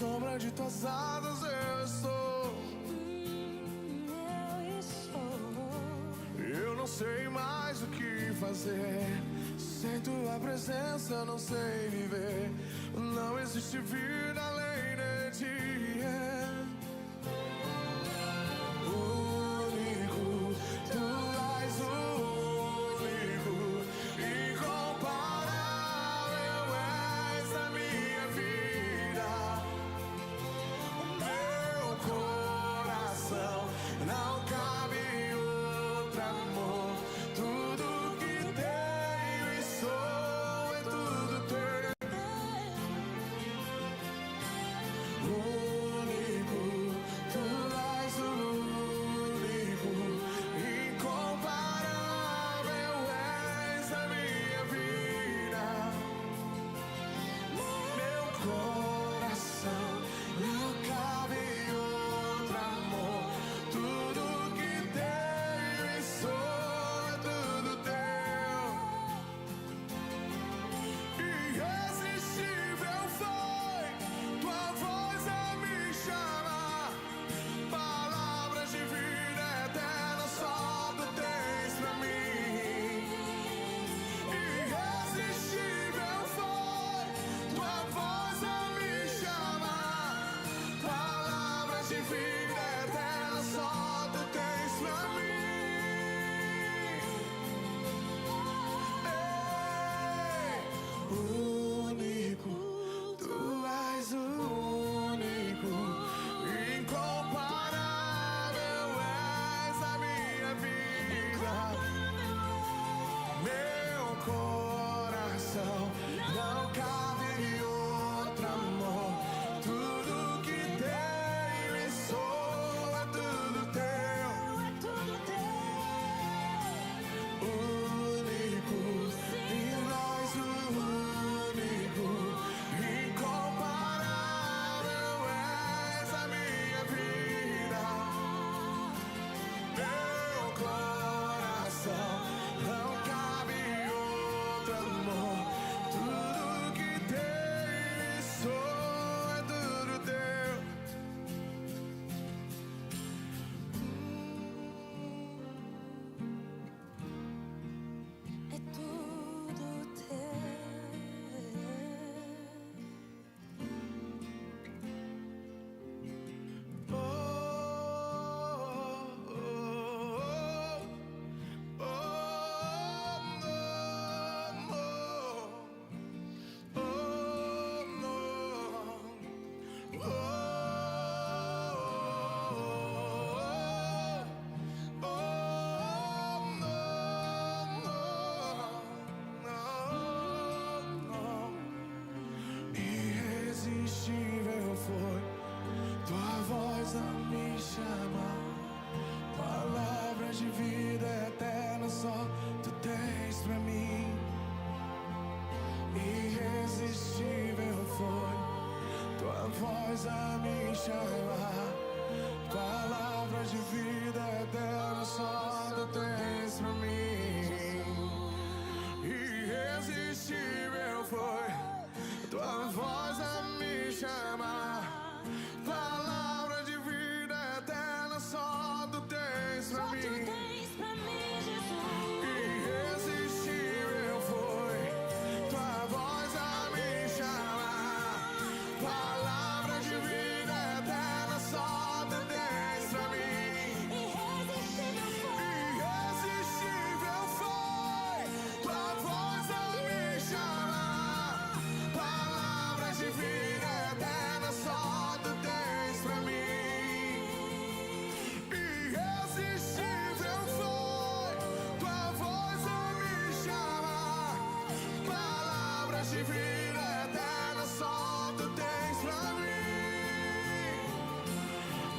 sombra de tuas asas eu estou. Eu não sei mais o que fazer. Sem tua presença não sei viver. Não existe vida além de ti. Único, tu és o único, incomparável és a minha vida. O meu coração não cabe outro amor. Tudo que tenho e sou é tudo teu. Único, tu és o único, incomparável és a minha vida. Meu coração não cabe outro amor. Tudo que tenho e sou é tudo teu. Irresistível foi tua voz a me chamar. Palavras de vida eterna só tu tens pra mim. Irresistível foi tua voz a me chamar. Palavras de vida eterna só tu tens pra mim. Único, tu és o único, incomparável és a minha vida. Meu coração não cabe outro amor. Tudo que tenho e sou é tudo teu. Único, e nós o único, incomparável és a minha vida. Meu coração não cabe outro amor. Tudo que tenho e sou é tudo teu. É tudo teu. Oh, oh, oh, oh, oh, irresistível foi tua voz a me chamar. Palavras de vida eterna só tu tens pra mim. Irresistível foi tua voz a me chamar. Palavras de vida eterna só tu tens pra mim. Irresistível foi tua voz a me chamar. Palavra de vida eterna só tu tens pra mim. Irresistível foi tua voz a me chamar. Palavra de vida eterna só tu tens pra mim. Irresistível foi tua voz a me chamar. Palavras de vida eterna só tu tens pra mim. Irresistível foi tua voz a me chamar. Palavras de vida eterna só tu tens pra mim.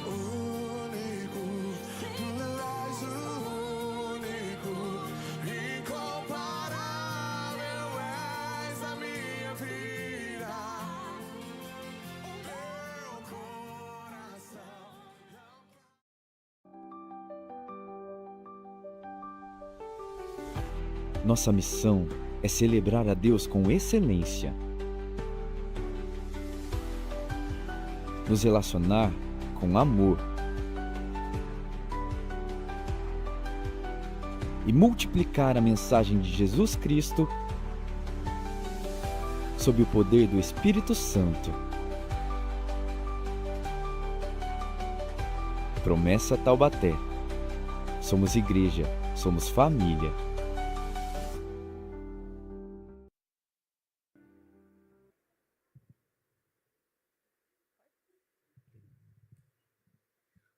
Único, tu és o único, incomparável és a minha vida. O meu coração não. Nossa missão é celebrar a Deus com excelência. nos relacionar com amor e multiplicar a mensagem de Jesus Cristo sob o poder do Espírito Santo. Promessa Taubaté. Somos igreja, somos família.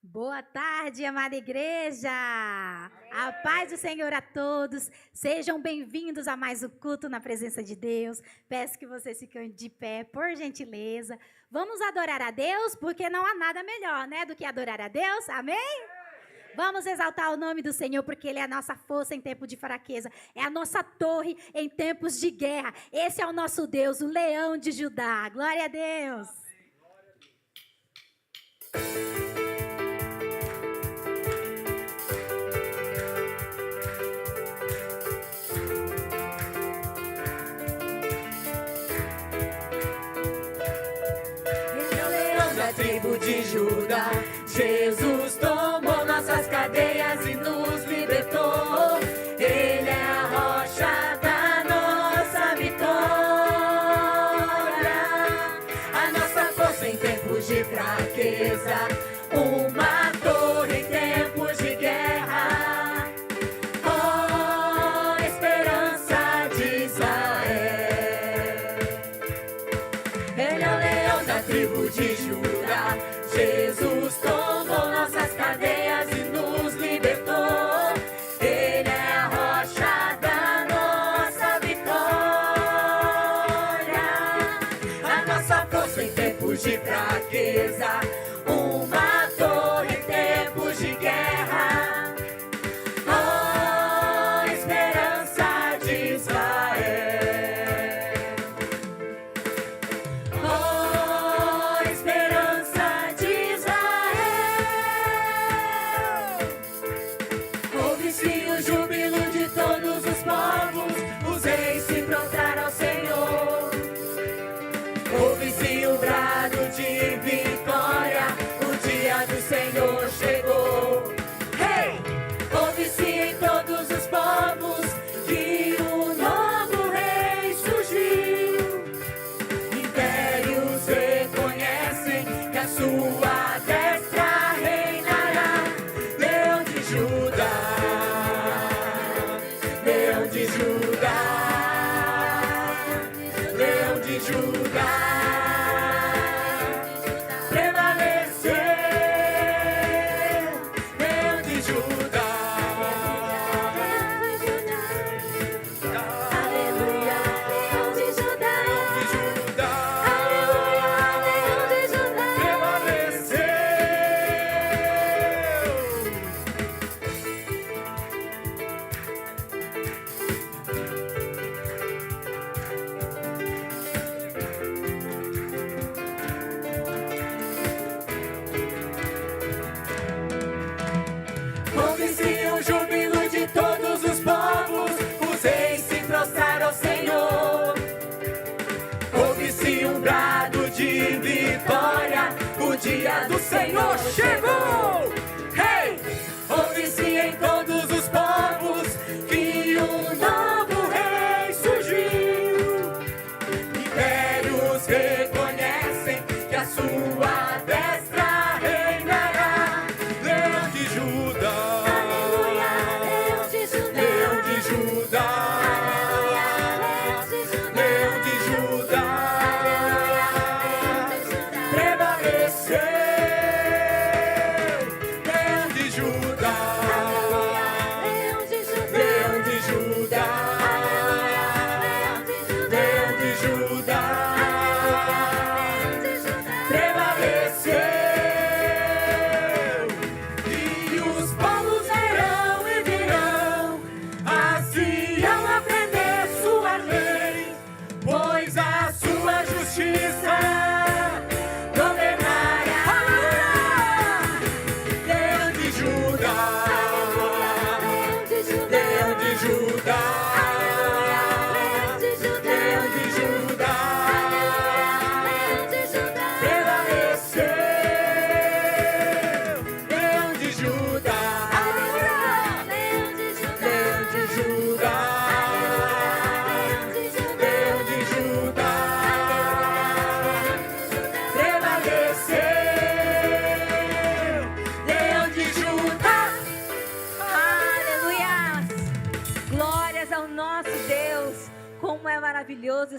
Boa tarde, amada igreja! A paz do Senhor a todos. Sejam bem-vindos a mais um culto na presença de Deus. Peço que vocês fiquem de pé, por gentileza. Vamos adorar a Deus, porque não há nada melhor, né, do que adorar a Deus. Amém? Vamos exaltar o nome do Senhor, porque Ele é a nossa força em tempo de fraqueza. É a nossa torre em tempos de guerra. Esse é o nosso Deus, o leão de Judá. Glória a Deus! Tribo de Judá, Jesus tomou nossas cadeias e nos libertou. Ele é a rocha da nossa vitória, a nossa força em tempos de fraqueza, uma torre em tempos de guerra. Oh, esperança de Israel. Ele é o leão da tribo de Judá. Jesus tomou nossas cadeias e nos libertou. Ele é a rocha da nossa vitória, a nossa força em tempos de fraqueza, uma torre em tempos de guerra. Oh, esperança de Israel. Oh, esperança de Israel. Ouve-se o júbilo de todos os povos, os reis se prostraram ao Senhor. Ouve-se o brado de vitória, o dia do Senhor chegou. Hey! Ouve-se em todos os povos que um novo rei surgiu. Impérios reconhecem que a sua destra reinará. Leão de Judá, Leão de Judá, Leão de Judá, prevalecer. Leão de Judá, Aleluia, leão de Judá. Leão de Judá, Aleluia, leão de Judá. prevaleceu. Ouve-se o júbilo de todos os povos, os reis se prostraram ao Senhor. Ouve-se um brado de vitória, o dia do Senhor chegou. Hey! Ouve-se em todos os povos que um novo rei surgiu. Impérios reconhecem que a sua destra reinará. Leão de Judá, Aleluia, leão de Judá. Leão de Judá, Aleluia, leão de Judá. Leão de Judá, Aleluia, leão de Judá. prevaleceu.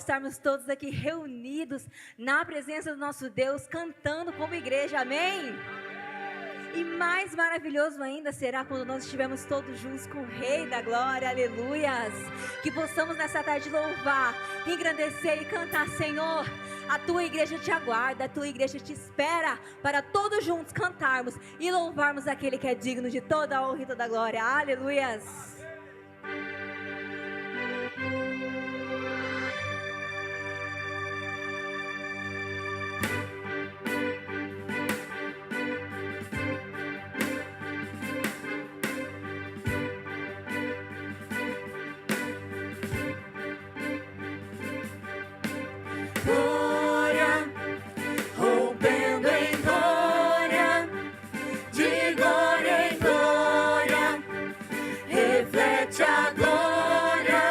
estarmos todos aqui reunidos na presença do nosso Deus, cantando como igreja, amém? E mais maravilhoso ainda será quando nós estivermos todos juntos com o Rei da Glória, aleluias. Que possamos nessa tarde louvar, engrandecer e cantar, Senhor, a tua igreja te aguarda, a tua igreja te espera para todos juntos cantarmos e louvarmos aquele que é digno de toda a honra e toda a glória, aleluias. Glória, rompendo em glória, de glória em glória, reflete a glória.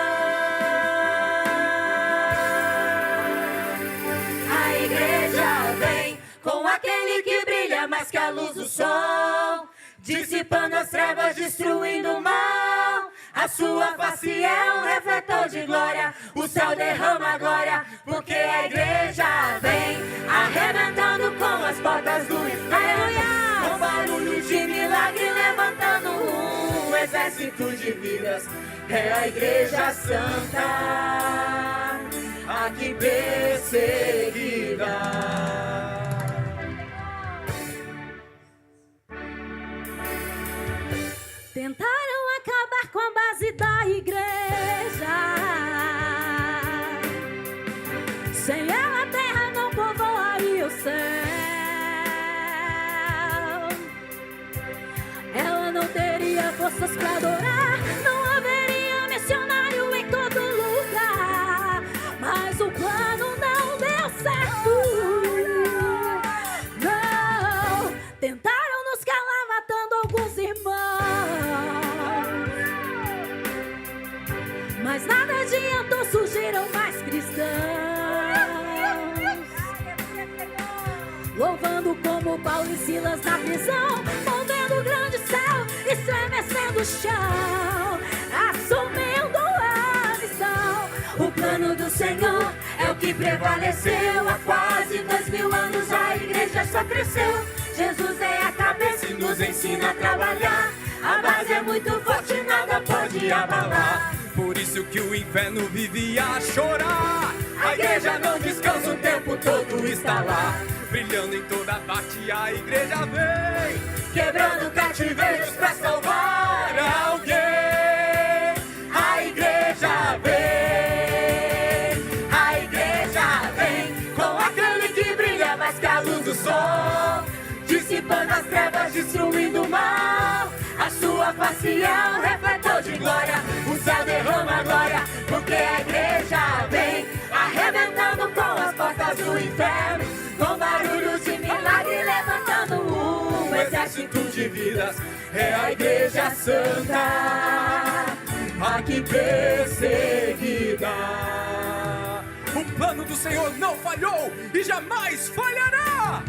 A igreja vem com aquele que brilha mais que a luz do sol, dissipando as trevas, destruindo o mal. A sua face é um refletor de glória, o céu derrama glória, porque a igreja vem arrebentando com as portas do inferno, com barulho de milagre levantando um exército de vidas. É a igreja santa, aqui perseguida. Tentaram acabar com a base da igreja. Sem ela a terra não povoaria o céu. Ela não teria forças pra adorar, não haveria missionário em todo lugar. Mas o plano não deu certo. Não, tentaram nos calar matando alguns irmãos, mas nada adiantou, surgiram mais cristãos, louvando como Paulo e Silas na prisão, movendo o grande céu, estremecendo o chão, assumindo a missão. O plano do Senhor é o que prevaleceu. Há quase 2000 anos a igreja só cresceu. Jesus é a cabeça e nos ensina a trabalhar. A base é muito forte, nada pode abalar. Por isso que o inferno vivia a chorar. A igreja não descansa, o tempo todo está lá. Brilhando em toda parte, a igreja vem, Quebrando cativeiros pra salvar alguém. A igreja vem, a igreja vem, com aquele que brilha mais que a luz do sol, dissipando as trevas, destruindo o mal. A sua face é um refletor de glória, o céu derrama glória, porque a igreja vem arrebentando com as portas do inferno, com barulho de milagre levantando um exército de vidas. É a igreja santa, aqui perseguida. o plano do Senhor não falhou e jamais falhará.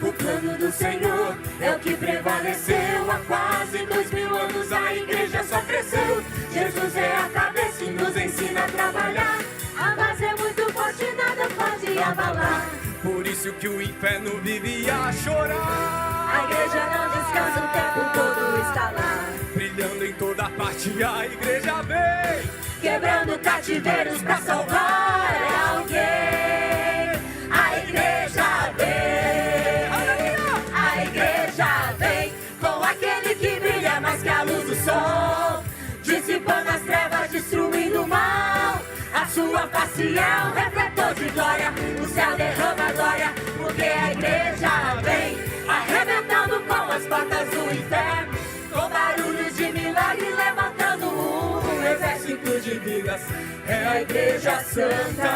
O plano do Senhor é o que prevaleceu. Há quase 2000 anos a igreja só cresceu. Jesus é a cabeça e nos ensina a trabalhar. A base é muito forte, nada pode abalar. Por isso que o inferno vivia a chorar. A igreja não descansa, o tempo todo está lá. Brilhando em toda parte, a igreja vem, Quebrando cativeiros pra salvar alguém. A igreja vem, a igreja vem, com aquele que brilha mais que a luz do sol, dissipando as trevas, destruindo o mal. A sua face é um refletor de glória, o céu derrama glória, porque a igreja vem arrebentando com as portas do inferno, com barulhos de milagre levantando um exército de vidas. É a igreja santa,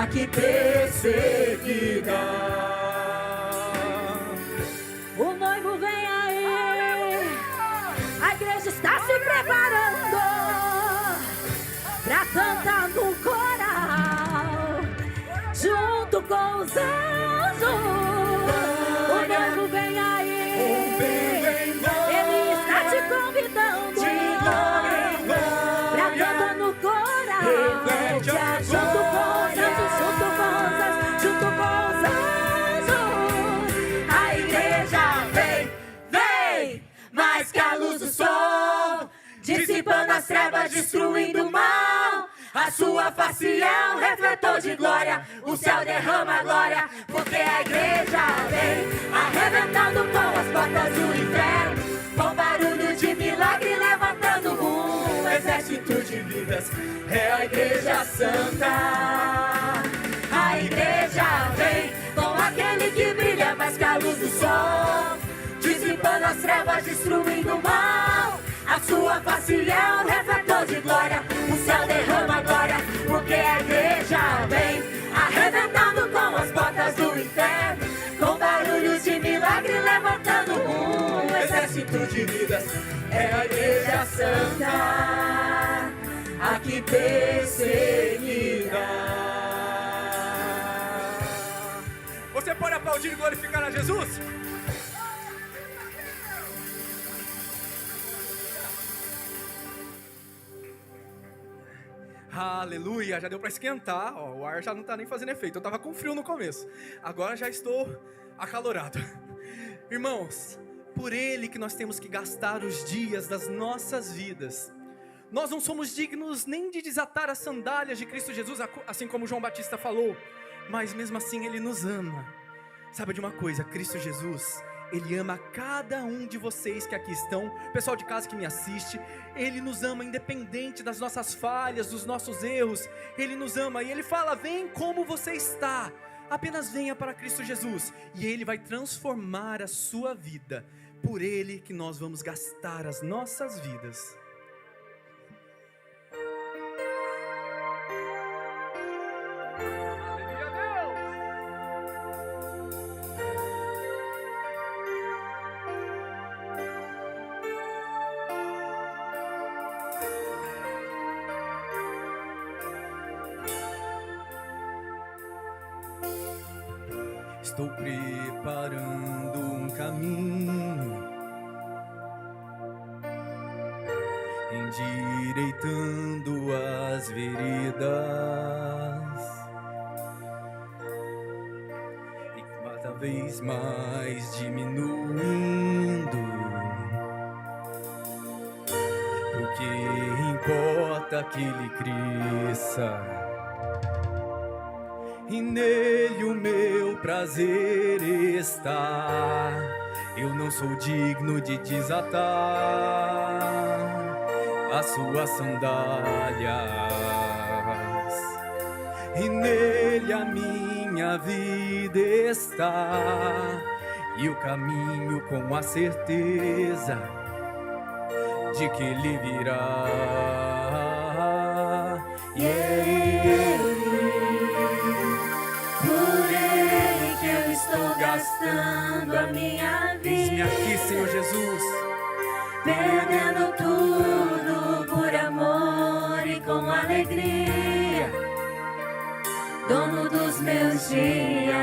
aqui perseguida. O noivo vem aí, a igreja está se preparando pra cantar no coral, junto com os anjos. O noivo vem aí, ele está te convidando pra cantar no coral, trevas, destruindo o mal. A sua face é um refletor de glória. O céu derrama glória, porque a igreja vem arrebentando com as portas do inferno. Com barulho de milagre levantando um exército de vidas. É a igreja santa. A igreja vem com aquele que brilha mais que a luz do sol, dissipando as trevas, destruindo o mal. A sua face é um refletor de glória. O céu derrama glória, porque a igreja vem arrebentando com as portas do inferno. Com barulhos de milagre levantando um exército de vidas. É a igreja santa, aqui perseguida. Você pode aplaudir e glorificar a Jesus? Aleluia, já deu para esquentar, ó, o ar já não tá nem fazendo efeito. Eu tava com frio no começo, agora já estou acalorado. Irmãos, por Ele que nós temos que gastar os dias das nossas vidas. Nós não somos dignos nem de desatar as sandálias de Cristo Jesus, assim como João Batista falou, mas mesmo assim Ele nos ama. Sabe de uma coisa, Cristo Jesus, Ele ama cada um de vocês que aqui estão, pessoal de casa que me assiste. Ele nos ama independente das nossas falhas, dos nossos erros. Ele nos ama e Ele fala: vem como você está, apenas venha para Cristo Jesus, e Ele vai transformar a sua vida. Por Ele que nós vamos gastar as nossas vidas. Estou preparando um caminho, endireitando as veredas, e cada vez mais diminuindo, porque importa que Ele cresça. E nele o meu prazer está. Eu não sou digno de desatar as suas sandálias. E nele a minha vida está. E o caminho com a certeza de que Ele virá. E é Ele. Estou gastando a minha vida. Eis-me aqui, Senhor Jesus, perdendo tudo por amor e com alegria, dono dos meus dias.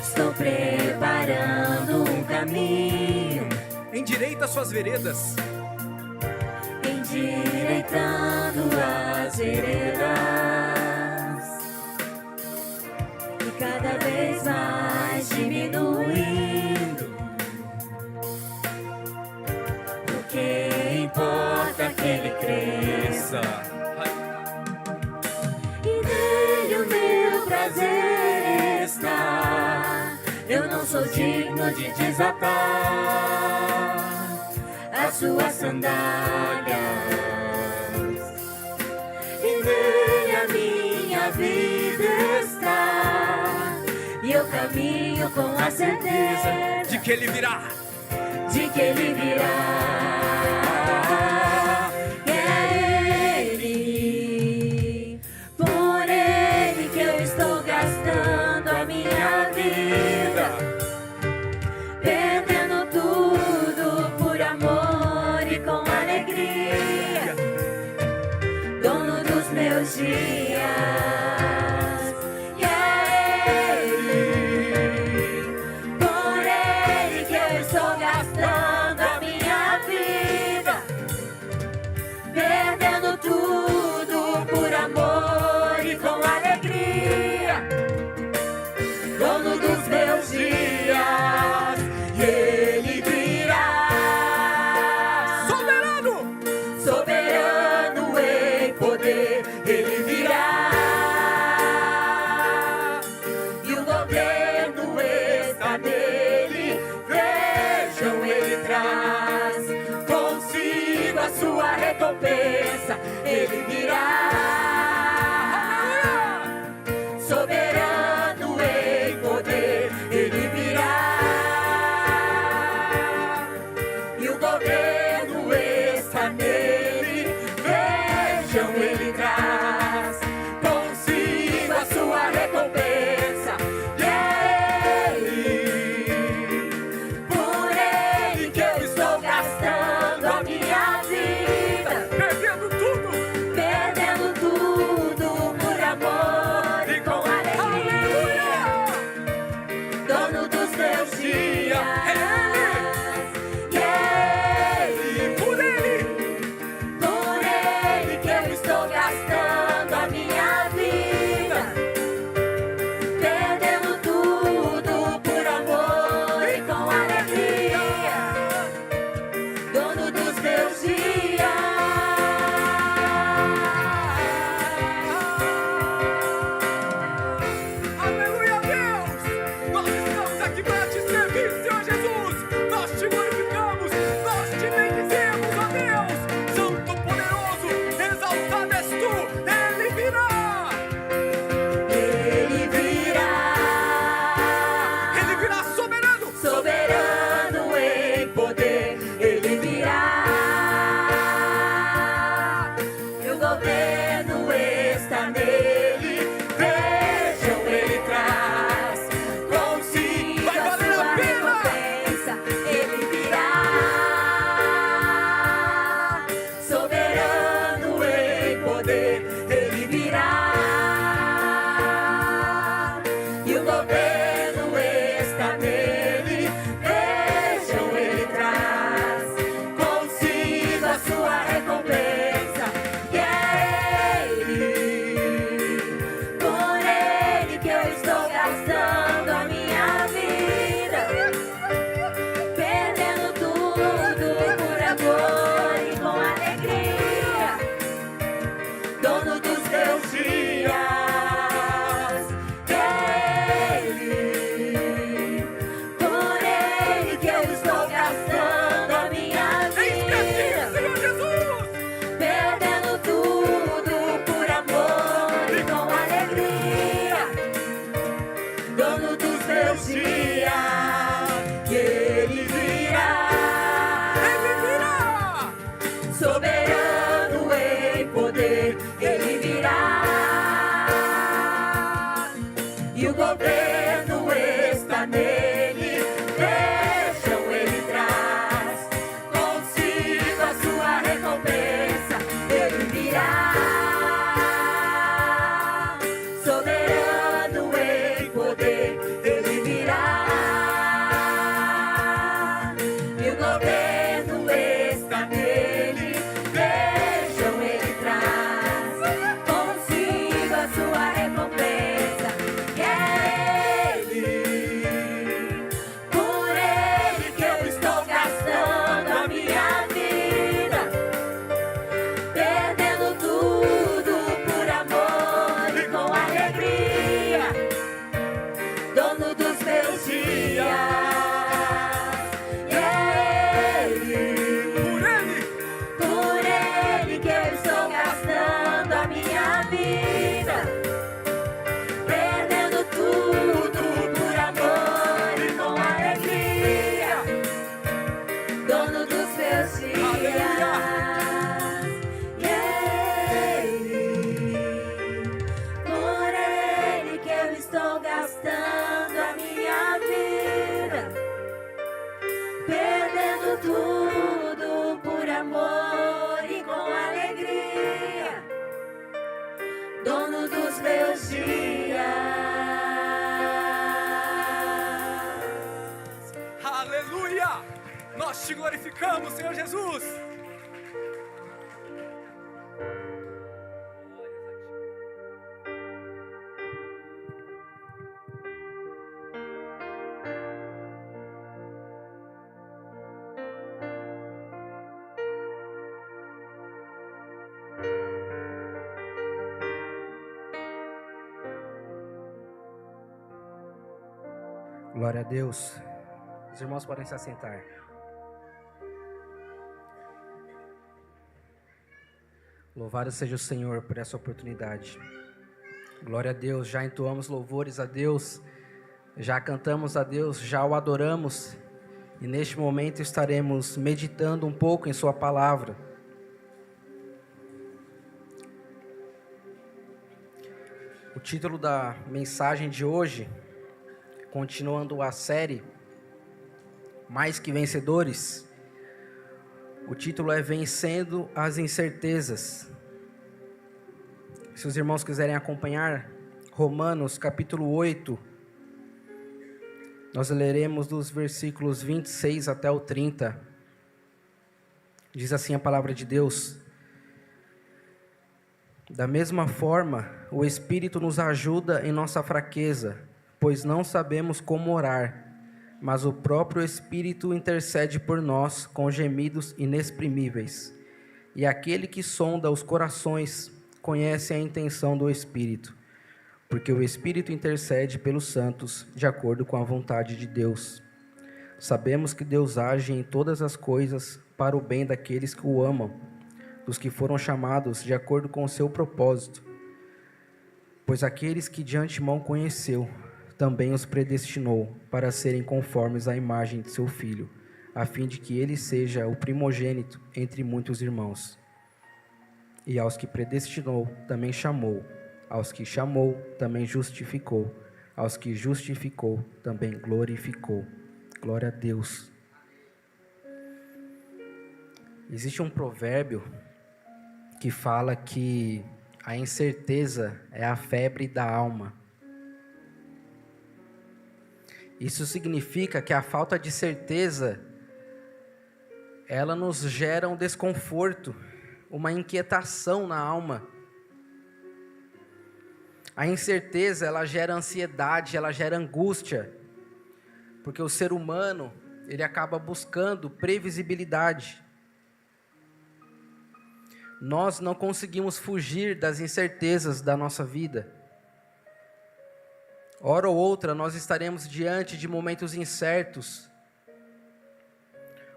Estou preparando um caminho, endireita suas veredas, endireitando as veredas. Cada vez mais diminuindo, porque importa que Ele cresça. E nele o meu prazer está. Eu não sou digno de desatar as suas sandálias. E nele a minha vida está. E eu caminho com a certeza de que Ele virá. De que Ele virá. É Ele, por Ele que eu estou gastando a minha vida, perdendo tudo por amor e com alegria, dono dos meus dias. Por Ele que eu estou gastando a minha vida. governo está nele. Vejam, ele traz consigo a sua recompensa. Ele virá, soberano em poder. Ele virá, e o governo está nele. Vejam, ele traz consigo a sua recompensa. E é ele, por ele que eu estou gastando a minha vida, perdendo tudo por amor e com alegria. Dono dos meus dias, e é ele, por ele que eu estou gastando a minha vida, perdendo tudo por amor e com alegria. Dono dos meus dias. Aleluia, Deus! Nós estamos aqui para te servir, Senhor Jesus. Nós te glorificamos, nós te bendizemos, ó Deus. Santo, poderoso, exaltado és tu. Ele virá, soberano, soberano em poder. Ele virá, e o governo está nele. Vejam, ele traz consigo a sua recompensa. Ele virá, soberano em poder. Ele virá, e o governo está nele. Vejam, ele traz consigo a sua recompensa. E é ele, por ele que eu estou gastando a minha vida, perdendo tudo por amor e com alegria. Dono dos meus dias, ele, por ele que eu estou gastando a minha vida, Senhor Jesus, perdendo tudo por amor e com alegria. Dono dos meus dias, e ele virá, soberano em poder. Ele virá, e o governo está nele. Vejam, ele traz consigo a sua recompensa. Ele virá, soberano em poder. Ele virá, e o governo está nele. Vejam, ele traz consigo a sua recompensa. E é ele, por ele que eu estou gastando a minha vida, perdendo tudo por amor e com alegria. Dono dos meus dias, e é ele, por ele que eu estou gastando a minha vida, perdendo tudo por amor e com alegria. Dono dos meus dias, e é ele, por ele que eu estou gastando a minha vida, perdendo tudo por amor e com alegria. Dono dos meus dias. Aleluia! Nós te glorificamos, Senhor Jesus. Glória a Deus. Os irmãos podem se assentar. Louvado seja o Senhor por essa oportunidade. Glória a Deus. Já entoamos louvores a Deus, já cantamos a Deus, já o adoramos. E neste momento estaremos meditando um pouco em sua palavra. O título da mensagem de hoje, continuando a série Mais que Vencedores, o título é Vencendo as Incertezas. Se os irmãos quiserem acompanhar, Romanos capítulo 8, nós leremos dos versículos 26 até o 30. Diz assim a palavra de Deus: Da mesma forma, o Espírito nos ajuda em nossa fraqueza, pois não sabemos como orar, mas o próprio Espírito intercede por nós com gemidos inexprimíveis. E aquele que sonda os corações conhece a intenção do Espírito, porque o Espírito intercede pelos santos de acordo com a vontade de Deus. Sabemos que Deus age em todas as coisas para o bem daqueles que o amam, dos que foram chamados de acordo com o seu propósito. Pois aqueles que de antemão conheceu, também os predestinou para serem conformes à imagem de seu Filho, a fim de que ele seja o primogênito entre muitos irmãos. E aos que predestinou, também chamou. Aos que chamou, também justificou. Aos que justificou, também glorificou. Glória a Deus. Existe um provérbio que fala que a incerteza é a febre da alma. Isso significa que a falta de certeza, ela nos gera um desconforto, uma inquietação na alma. A incerteza, ela gera ansiedade, ela gera angústia, porque o ser humano, ele acaba buscando previsibilidade. Nós não conseguimos fugir das incertezas da nossa vida. Hora ou outra, nós estaremos diante de momentos incertos,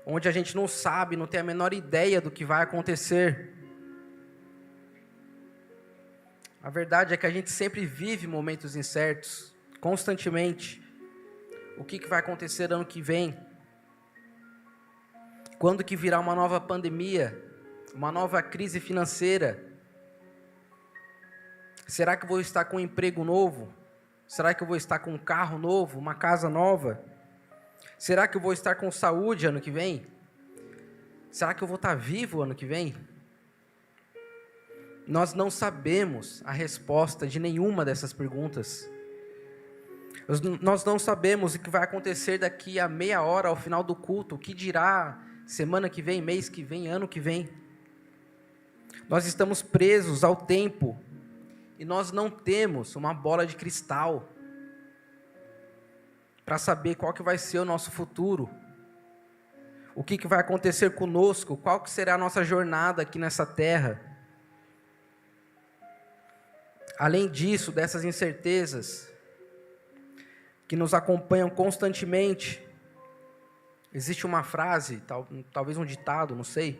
onde a gente não sabe, não tem a menor ideia do que vai acontecer. A verdade é que a gente sempre vive momentos incertos, constantemente. O que vai acontecer ano que vem? Quando que virá uma nova pandemia? Uma nova crise financeira? Será que eu vou estar com um emprego novo? Será que eu vou estar com um carro novo, uma casa nova? Será que eu vou estar com saúde ano que vem? Será que eu vou estar vivo ano que vem? Nós não sabemos a resposta de nenhuma dessas perguntas. Nós não sabemos o que vai acontecer daqui a meia hora ao final do culto, o que dirá semana que vem, mês que vem, ano que vem. Nós estamos presos ao tempo e nós não temos uma bola de cristal para saber qual que vai ser o nosso futuro, o que vai acontecer conosco, qual que será a nossa jornada aqui nessa terra. Além disso, dessas incertezas que nos acompanham constantemente, existe uma frase, talvez um ditado, não sei,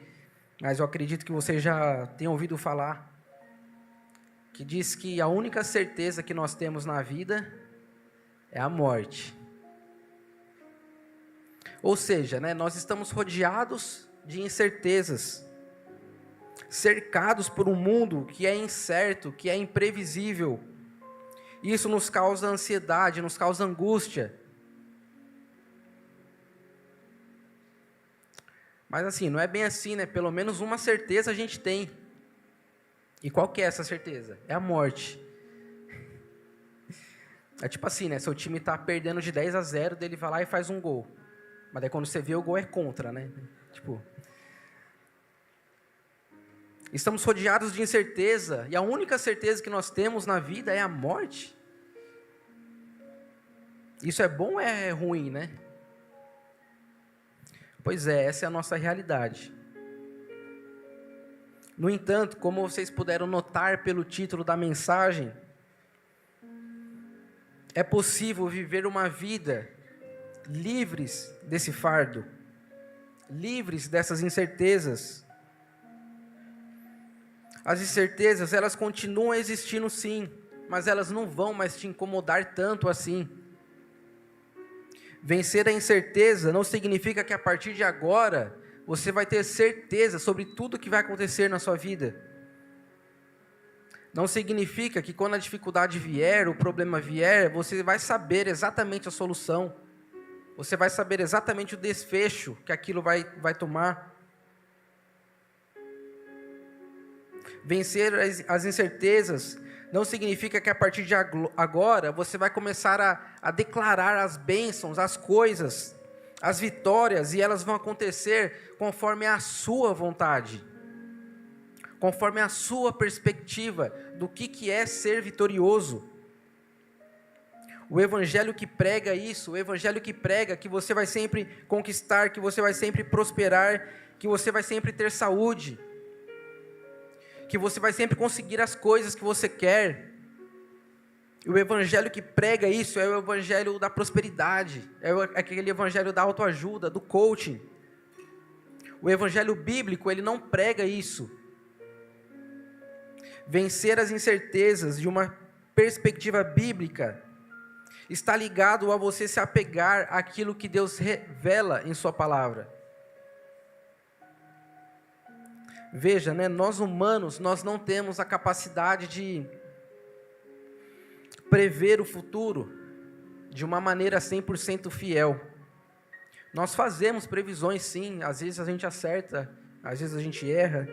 mas eu acredito que você já tenha ouvido falar, que diz que a única certeza que nós temos na vida é a morte. Ou seja, nós estamos rodeados de incertezas, cercados por um mundo que é incerto, que é imprevisível. Isso nos causa ansiedade, nos causa angústia. Mas assim, não é bem assim, Pelo menos uma certeza a gente tem. E qual que é essa certeza? É a morte. É tipo assim, seu time está perdendo de 10-0, daí ele vai lá e faz um gol. Mas daí quando você vê, o gol é contra, Estamos rodeados de incerteza, e a única certeza que nós temos na vida é a morte. Isso é bom ou é ruim, Pois é, essa é a nossa realidade. No entanto, como vocês puderam notar pelo título da mensagem, é possível viver uma vida livres desse fardo, livres dessas incertezas. As incertezas, elas continuam existindo sim, mas elas não vão mais te incomodar tanto assim. Vencer a incerteza não significa que a partir de agora você vai ter certeza sobre tudo que vai acontecer na sua vida. Não significa que quando a dificuldade vier, o problema vier, você vai saber exatamente a solução. Você vai saber exatamente o desfecho que aquilo vai tomar. Vencer as incertezas não significa que a partir de agora você vai começar a declarar as bênçãos, as coisas, as vitórias, e elas vão acontecer conforme a sua vontade, conforme a sua perspectiva do que é ser vitorioso. O evangelho que prega isso, o evangelho que prega que você vai sempre conquistar, que você vai sempre prosperar, que você vai sempre ter saúde, que você vai sempre conseguir as coisas que você quer. O evangelho que prega isso é o evangelho da prosperidade, é aquele evangelho da autoajuda, do coaching. O evangelho bíblico, ele não prega isso. Vencer as incertezas de uma perspectiva bíblica está ligado a você se apegar àquilo que Deus revela em sua palavra. Veja, nós humanos, nós não temos a capacidade de prever o futuro de uma maneira 100% fiel. Nós fazemos previsões sim, às vezes a gente acerta, às vezes a gente erra,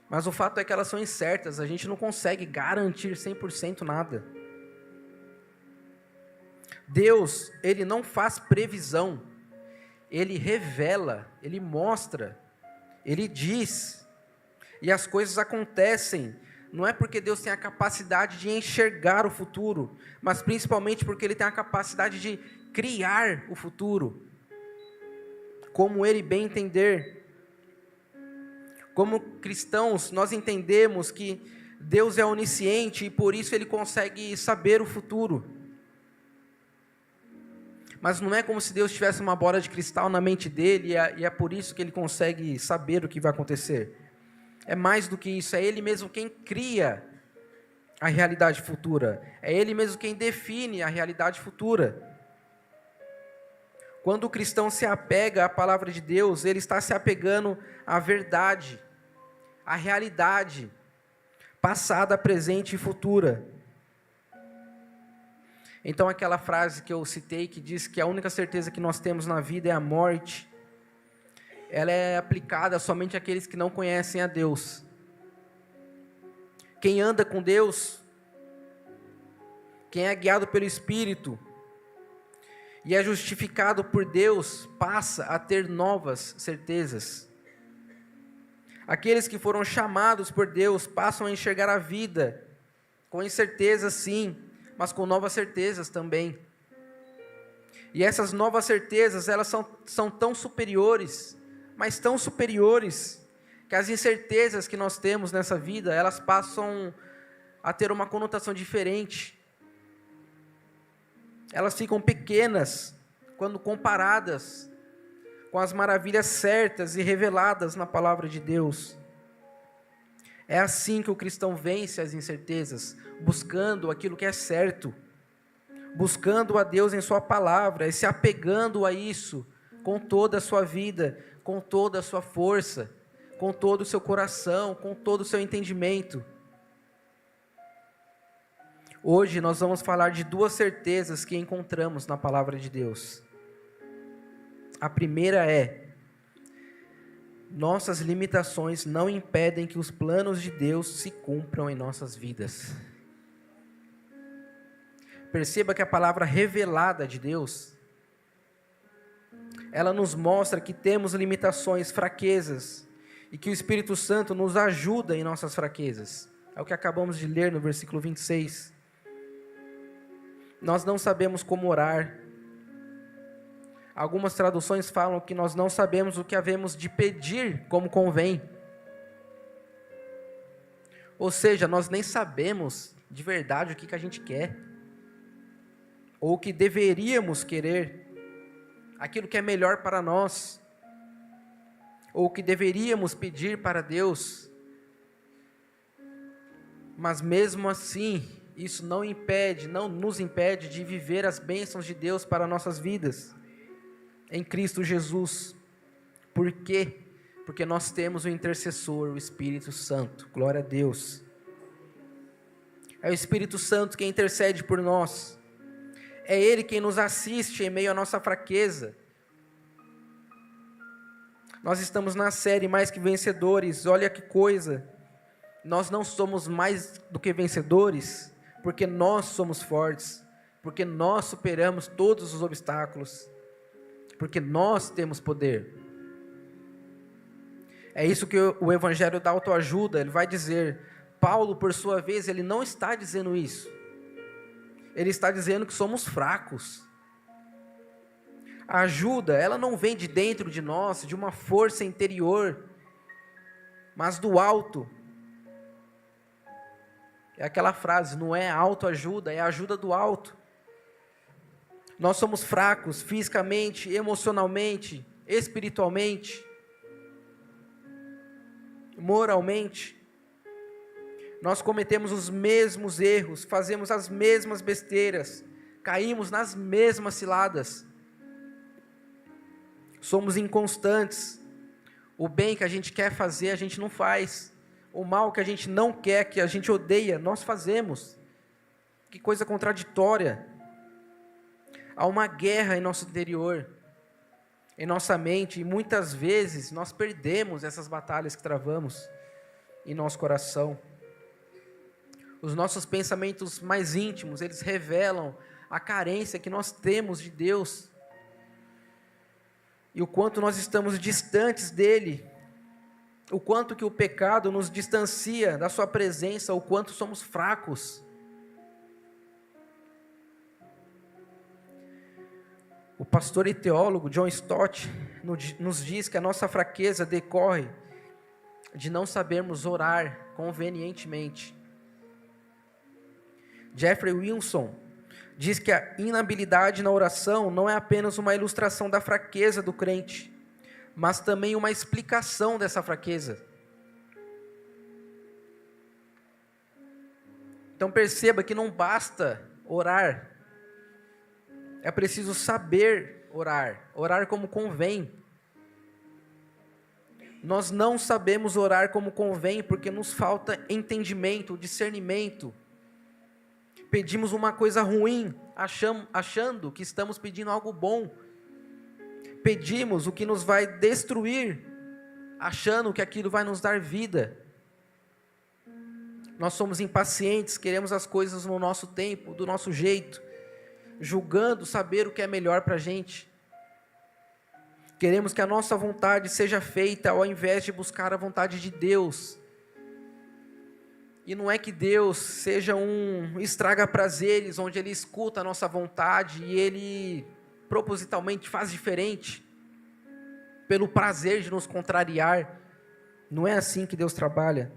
mas o fato é que elas são incertas, a gente não consegue garantir 100% nada. Deus, Ele não faz previsão, Ele revela, Ele mostra, Ele diz, e as coisas acontecem, não é porque Deus tem a capacidade de enxergar o futuro, mas principalmente porque Ele tem a capacidade de criar o futuro, como Ele bem entender. Como cristãos, nós entendemos que Deus é onisciente e por isso Ele consegue saber o futuro. Mas não é como se Deus tivesse uma bola de cristal na mente dele e é por isso que ele consegue saber o que vai acontecer. É mais do que isso, é Ele mesmo quem cria a realidade futura. É Ele mesmo quem define a realidade futura. Quando o cristão se apega à palavra de Deus, ele está se apegando à verdade, à realidade, passada, presente e futura. Então aquela frase que eu citei, que diz que a única certeza que nós temos na vida é a morte, ela é aplicada somente àqueles que não conhecem a Deus. Quem anda com Deus, quem é guiado pelo Espírito, e é justificado por Deus, passa a ter novas certezas. Aqueles que foram chamados por Deus passam a enxergar a vida com incerteza sim, mas com novas certezas também. E essas novas certezas, elas são tão superiores, mas tão superiores, que as incertezas que nós temos nessa vida, elas passam a ter uma conotação diferente. Elas ficam pequenas quando comparadas com as maravilhas certas e reveladas na palavra de Deus. É assim que o cristão vence as incertezas, buscando aquilo que é certo, buscando a Deus em sua palavra e se apegando a isso com toda a sua vida, com toda a sua força, com todo o seu coração, com todo o seu entendimento. Hoje nós vamos falar de duas certezas que encontramos na palavra de Deus. A primeira é: nossas limitações não impedem que os planos de Deus se cumpram em nossas vidas. Perceba que a palavra revelada de Deus, ela nos mostra que temos limitações, fraquezas, e que o Espírito Santo nos ajuda em nossas fraquezas. É o que acabamos de ler no versículo 26. Nós não sabemos como orar. Algumas traduções falam que nós não sabemos o que havemos de pedir como convém. Ou seja, nós nem sabemos de verdade o que a gente quer. ou o que deveríamos querer, aquilo que é melhor para nós, ou o que deveríamos pedir para Deus. Mas mesmo assim, isso não nos impede de viver as bênçãos de Deus para nossas vidas, em Cristo Jesus. Por quê? Porque nós temos o intercessor, o Espírito Santo. Glória a Deus. É o Espírito Santo quem intercede por nós. É Ele quem nos assiste em meio à nossa fraqueza. Nós estamos na série Mais Que Vencedores. Olha que coisa. Nós não somos mais do que vencedores, porque nós somos fortes, porque nós superamos todos os obstáculos, porque nós temos poder. É isso que o Evangelho da Autoajuda, ele vai dizer. Paulo, por sua vez, ele não está dizendo isso. Ele está dizendo que somos fracos. A ajuda, ela não vem de dentro de nós, de uma força interior, mas do alto. É aquela frase, não é autoajuda, é a ajuda do alto. Nós somos fracos fisicamente, emocionalmente, espiritualmente, moralmente. Nós cometemos os mesmos erros, fazemos as mesmas besteiras, caímos nas mesmas ciladas. Somos inconstantes. O bem que a gente quer fazer, a gente não faz. O mal que a gente não quer, que a gente odeia, nós fazemos. Que coisa contraditória. Há uma guerra em nosso interior, em nossa mente, e muitas vezes nós perdemos essas batalhas que travamos em nosso coração. Os nossos pensamentos mais íntimos, eles revelam a carência que nós temos de Deus e o quanto nós estamos distantes dEle, o quanto que o pecado nos distancia da Sua presença, o quanto somos fracos. O pastor e teólogo John Stott nos diz que a nossa fraqueza decorre de não sabermos orar convenientemente. Jeffrey Wilson diz que a inabilidade na oração não é apenas uma ilustração da fraqueza do crente, mas também uma explicação dessa fraqueza. Então perceba que não basta orar, é preciso saber orar, orar como convém. Nós não sabemos orar como convém porque nos falta entendimento, discernimento. Pedimos uma coisa ruim, achando que estamos pedindo algo bom. Pedimos o que nos vai destruir, achando que aquilo vai nos dar vida. Nós somos impacientes, queremos as coisas no nosso tempo, do nosso jeito, julgando saber o que é melhor para a gente. Queremos que a nossa vontade seja feita ao invés de buscar a vontade de Deus. E não é que Deus seja um estraga-prazeres, onde Ele escuta a nossa vontade e Ele propositalmente faz diferente, pelo prazer de nos contrariar. Não é assim que Deus trabalha.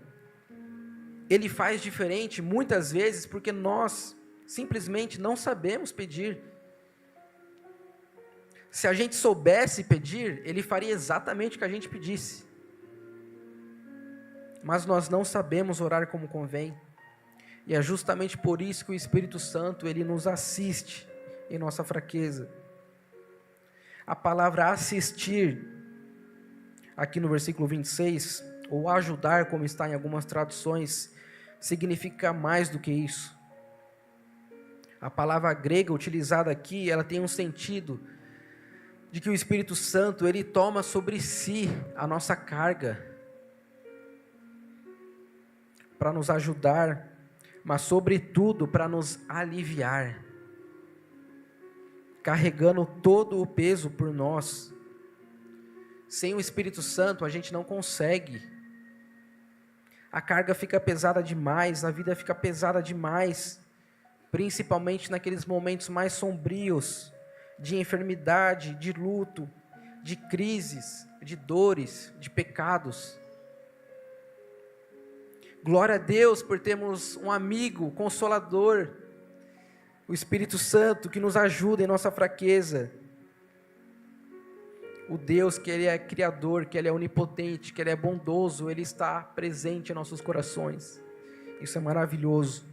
Ele faz diferente muitas vezes porque nós simplesmente não sabemos pedir. Se a gente soubesse pedir, Ele faria exatamente o que a gente pedisse. Mas nós não sabemos orar como convém. E é justamente por isso que o Espírito Santo, Ele nos assiste em nossa fraqueza. A palavra assistir, aqui no versículo 26, ou ajudar, como está em algumas traduções, significa mais do que isso. A palavra grega utilizada aqui, ela tem um sentido de que o Espírito Santo, Ele toma sobre si a nossa carga, para nos ajudar, mas sobretudo para nos aliviar, carregando todo o peso por nós. Sem o Espírito Santo a gente não consegue. A carga fica pesada demais, a vida fica pesada demais, principalmente naqueles momentos mais sombrios, de enfermidade, de luto, de crises, de dores, de pecados. Glória a Deus por termos um amigo consolador, O Espírito Santo que nos ajuda em nossa fraqueza. O Deus que Ele é criador, que Ele é onipotente, que Ele é bondoso, Ele está presente em nossos corações. Isso é maravilhoso.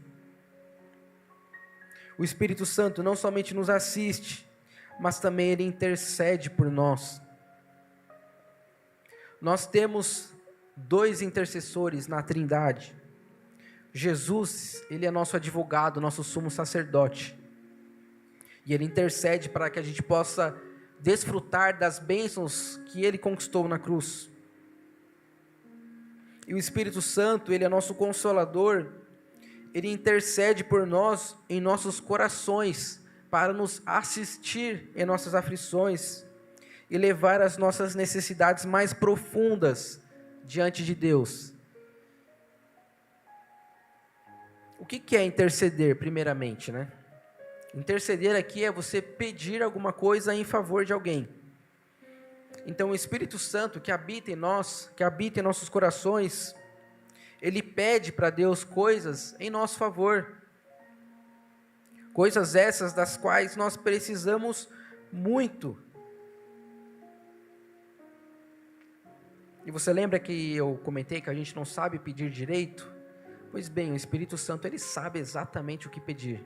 O Espírito Santo não somente nos assiste, mas também Ele intercede por nós. Nós temos 2 intercessores na Trindade. Jesus, Ele é nosso advogado, nosso sumo sacerdote. E Ele intercede para que a gente possa desfrutar das bênçãos que Ele conquistou na cruz. E o Espírito Santo, Ele é nosso consolador. Ele intercede por nós em nossos corações, para nos assistir em nossas aflições e levar as nossas necessidades mais profundas diante de Deus. O que é interceder, primeiramente, né? Interceder aqui é você pedir alguma coisa em favor de alguém. Então o Espírito Santo que habita em nós, que habita em nossos corações, Ele pede para Deus coisas em nosso favor. Coisas essas das quais nós precisamos muito. E você lembra que eu comentei que a gente não sabe pedir direito? Pois bem, o Espírito Santo, Ele sabe exatamente o que pedir.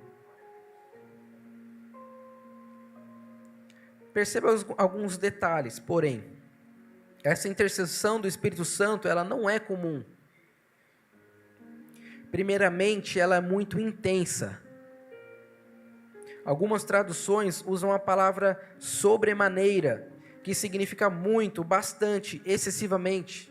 Perceba alguns detalhes, porém, essa intercessão do Espírito Santo, ela não é comum. Primeiramente, ela é muito intensa. Algumas traduções usam a palavra sobremaneira, que significa muito, bastante, excessivamente.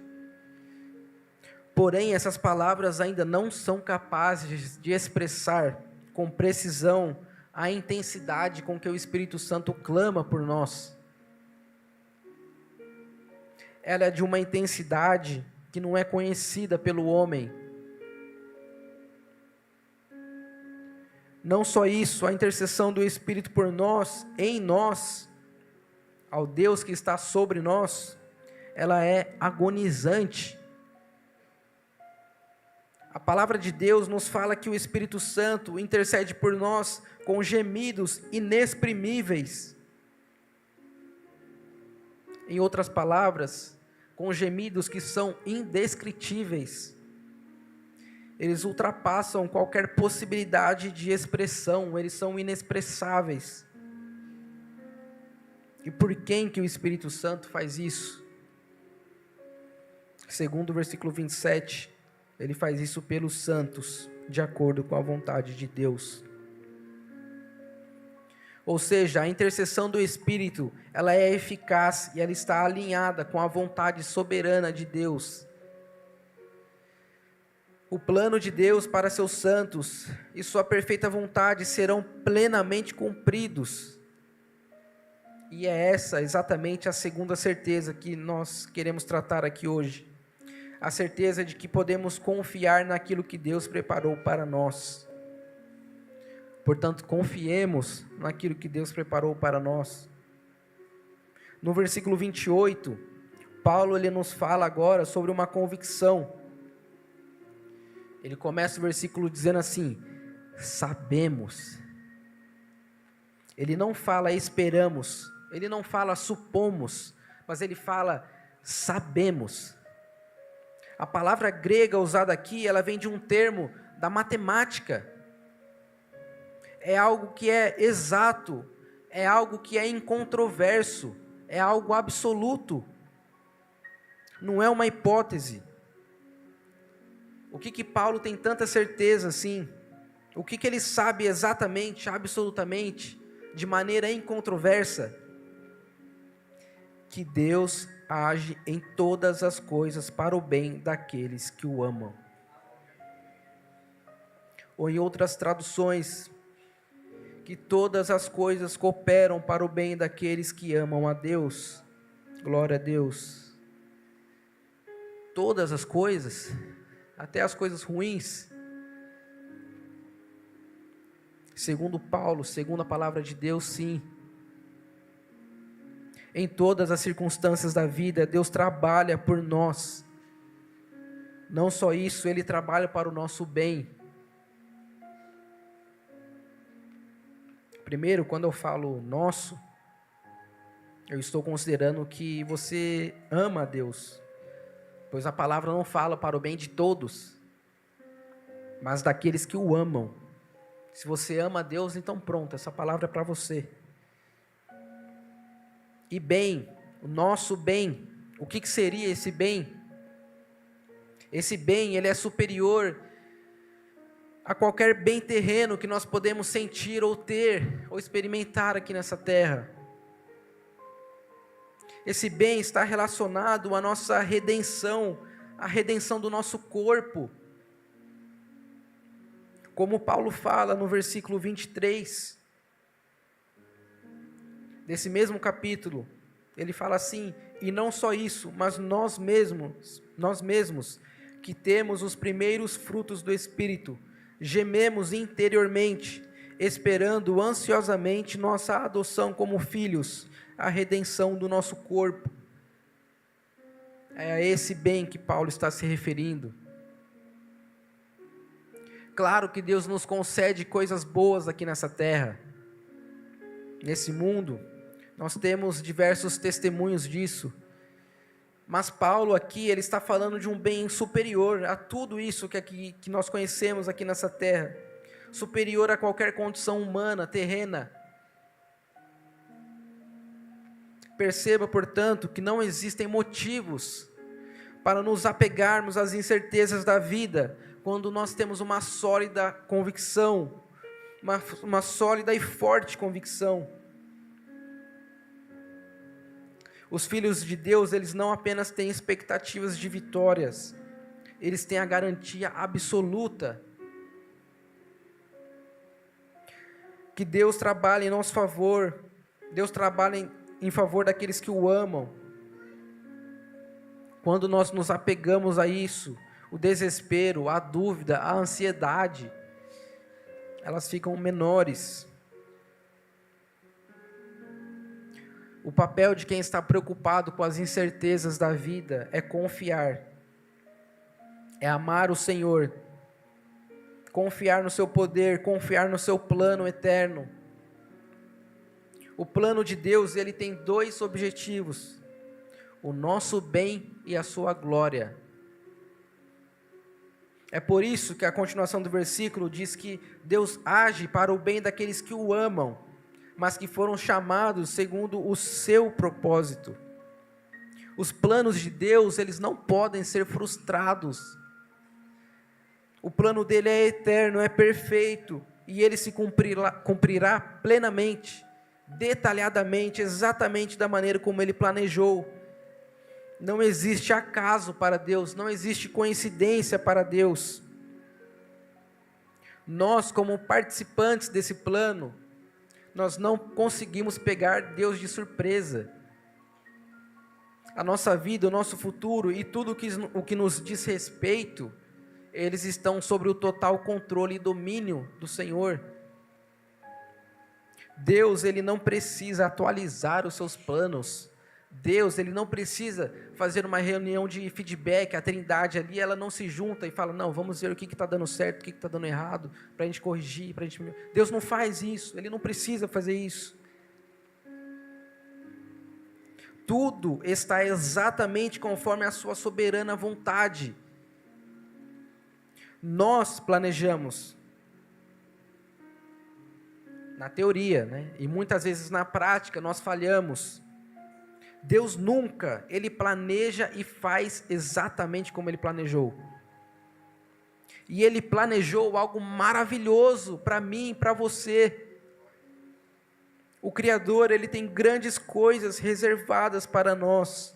Porém, essas palavras ainda não são capazes de expressar com precisão a intensidade com que o Espírito Santo clama por nós. Ela é de uma intensidade que não é conhecida pelo homem. Não só isso, a intercessão do Espírito por nós, em nós, ao Deus que está sobre nós, ela é agonizante. A palavra de Deus nos fala que o Espírito Santo intercede por nós com gemidos inexprimíveis. Em outras palavras, com gemidos que são indescritíveis. Eles ultrapassam qualquer possibilidade de expressão, eles são inexpressáveis. E por quem que o Espírito Santo faz isso? Segundo o versículo 27, ele faz isso pelos santos, de acordo com a vontade de Deus. Ou seja, a intercessão do Espírito, ela é eficaz e ela está alinhada com a vontade soberana de Deus. O plano de Deus para seus santos e sua perfeita vontade serão plenamente cumpridos. E é essa exatamente a segunda certeza que nós queremos tratar aqui hoje. A certeza de que podemos confiar naquilo que Deus preparou para nós. Portanto, confiemos naquilo que Deus preparou para nós. No versículo 28, Paulo ele nos fala agora sobre uma convicção. Ele começa o versículo dizendo assim: sabemos. Ele não fala esperamos, ele não fala supomos, mas ele fala sabemos. A palavra grega usada aqui, ela vem de um termo da matemática. É algo que é exato, é algo que é incontroverso, é algo absoluto. Não é uma hipótese. O que Paulo tem tanta certeza assim? O que ele sabe exatamente, absolutamente, de maneira incontroversa? Que Deus age em todas as coisas para o bem daqueles que o amam. Ou em outras traduções, que todas as coisas cooperam para o bem daqueles que amam a Deus. Glória a Deus. Todas as coisas, até as coisas ruins. Segundo Paulo, segundo a palavra de Deus, sim. Em todas as circunstâncias da vida, Deus trabalha por nós. Não só isso, Ele trabalha para o nosso bem. Primeiro, quando eu falo nosso, eu estou considerando que você ama a Deus, pois a palavra não fala para o bem de todos, mas daqueles que o amam. Se você ama a Deus, então pronto, essa palavra é para você. E bem, o nosso bem, o que seria esse bem? Esse bem, ele é superior a qualquer bem terreno que nós podemos sentir ou ter, ou experimentar aqui nessa terra. Esse bem está relacionado à nossa redenção, à redenção do nosso corpo. Como Paulo fala no versículo 23, desse mesmo capítulo, ele fala assim: e não só isso, mas nós mesmos, que temos os primeiros frutos do Espírito, gememos interiormente, esperando ansiosamente nossa adoção como filhos, a redenção do nosso corpo. É a esse bem que Paulo está se referindo. Claro que Deus nos concede coisas boas aqui nessa terra, nesse mundo. Nós temos diversos testemunhos disso. Mas Paulo aqui, ele está falando de um bem superior a tudo isso que nós conhecemos aqui nessa terra. Superior a qualquer condição humana, terrena. Perceba, portanto, que não existem motivos para nos apegarmos às incertezas da vida, quando nós temos uma sólida convicção, uma sólida e forte convicção. Os filhos de Deus, eles não apenas têm expectativas de vitórias, eles têm a garantia absoluta que Deus trabalha em nosso favor, Deus trabalha em favor daqueles que o amam. Quando nós nos apegamos a isso, o desespero, a dúvida, a ansiedade, elas ficam menores. O papel de quem está preocupado com as incertezas da vida é confiar, é amar o Senhor, confiar no seu poder, confiar no seu plano eterno. O plano de Deus, ele tem dois objetivos: o nosso bem e a sua glória. É por isso que a continuação do versículo diz que Deus age para o bem daqueles que o amam, mas que foram chamados segundo o seu propósito. Os planos de Deus, eles não podem ser frustrados. O plano dele é eterno, é perfeito, e ele se cumprirá plenamente, detalhadamente, exatamente da maneira como ele planejou. Não existe acaso para Deus, não existe coincidência para Deus. Nós, como participantes desse plano, nós não conseguimos pegar Deus de surpresa. A nossa vida, o nosso futuro e tudo o que nos diz respeito, eles estão sobre o total controle e domínio do Senhor. Deus, ele não precisa atualizar os seus planos. Deus, ele não precisa fazer uma reunião de feedback. A Trindade ali, ela não se junta e fala: não, vamos ver o que está dando certo, o que está dando errado, para a gente corrigir, para a gente... Deus não faz isso, ele não precisa fazer isso. Tudo está exatamente conforme a sua soberana vontade. Nós planejamos, na teoria, né? E muitas vezes na prática nós falhamos. Deus nunca, ele planeja e faz exatamente como ele planejou. E ele planejou algo maravilhoso para mim e para você. O Criador, ele tem grandes coisas reservadas para nós,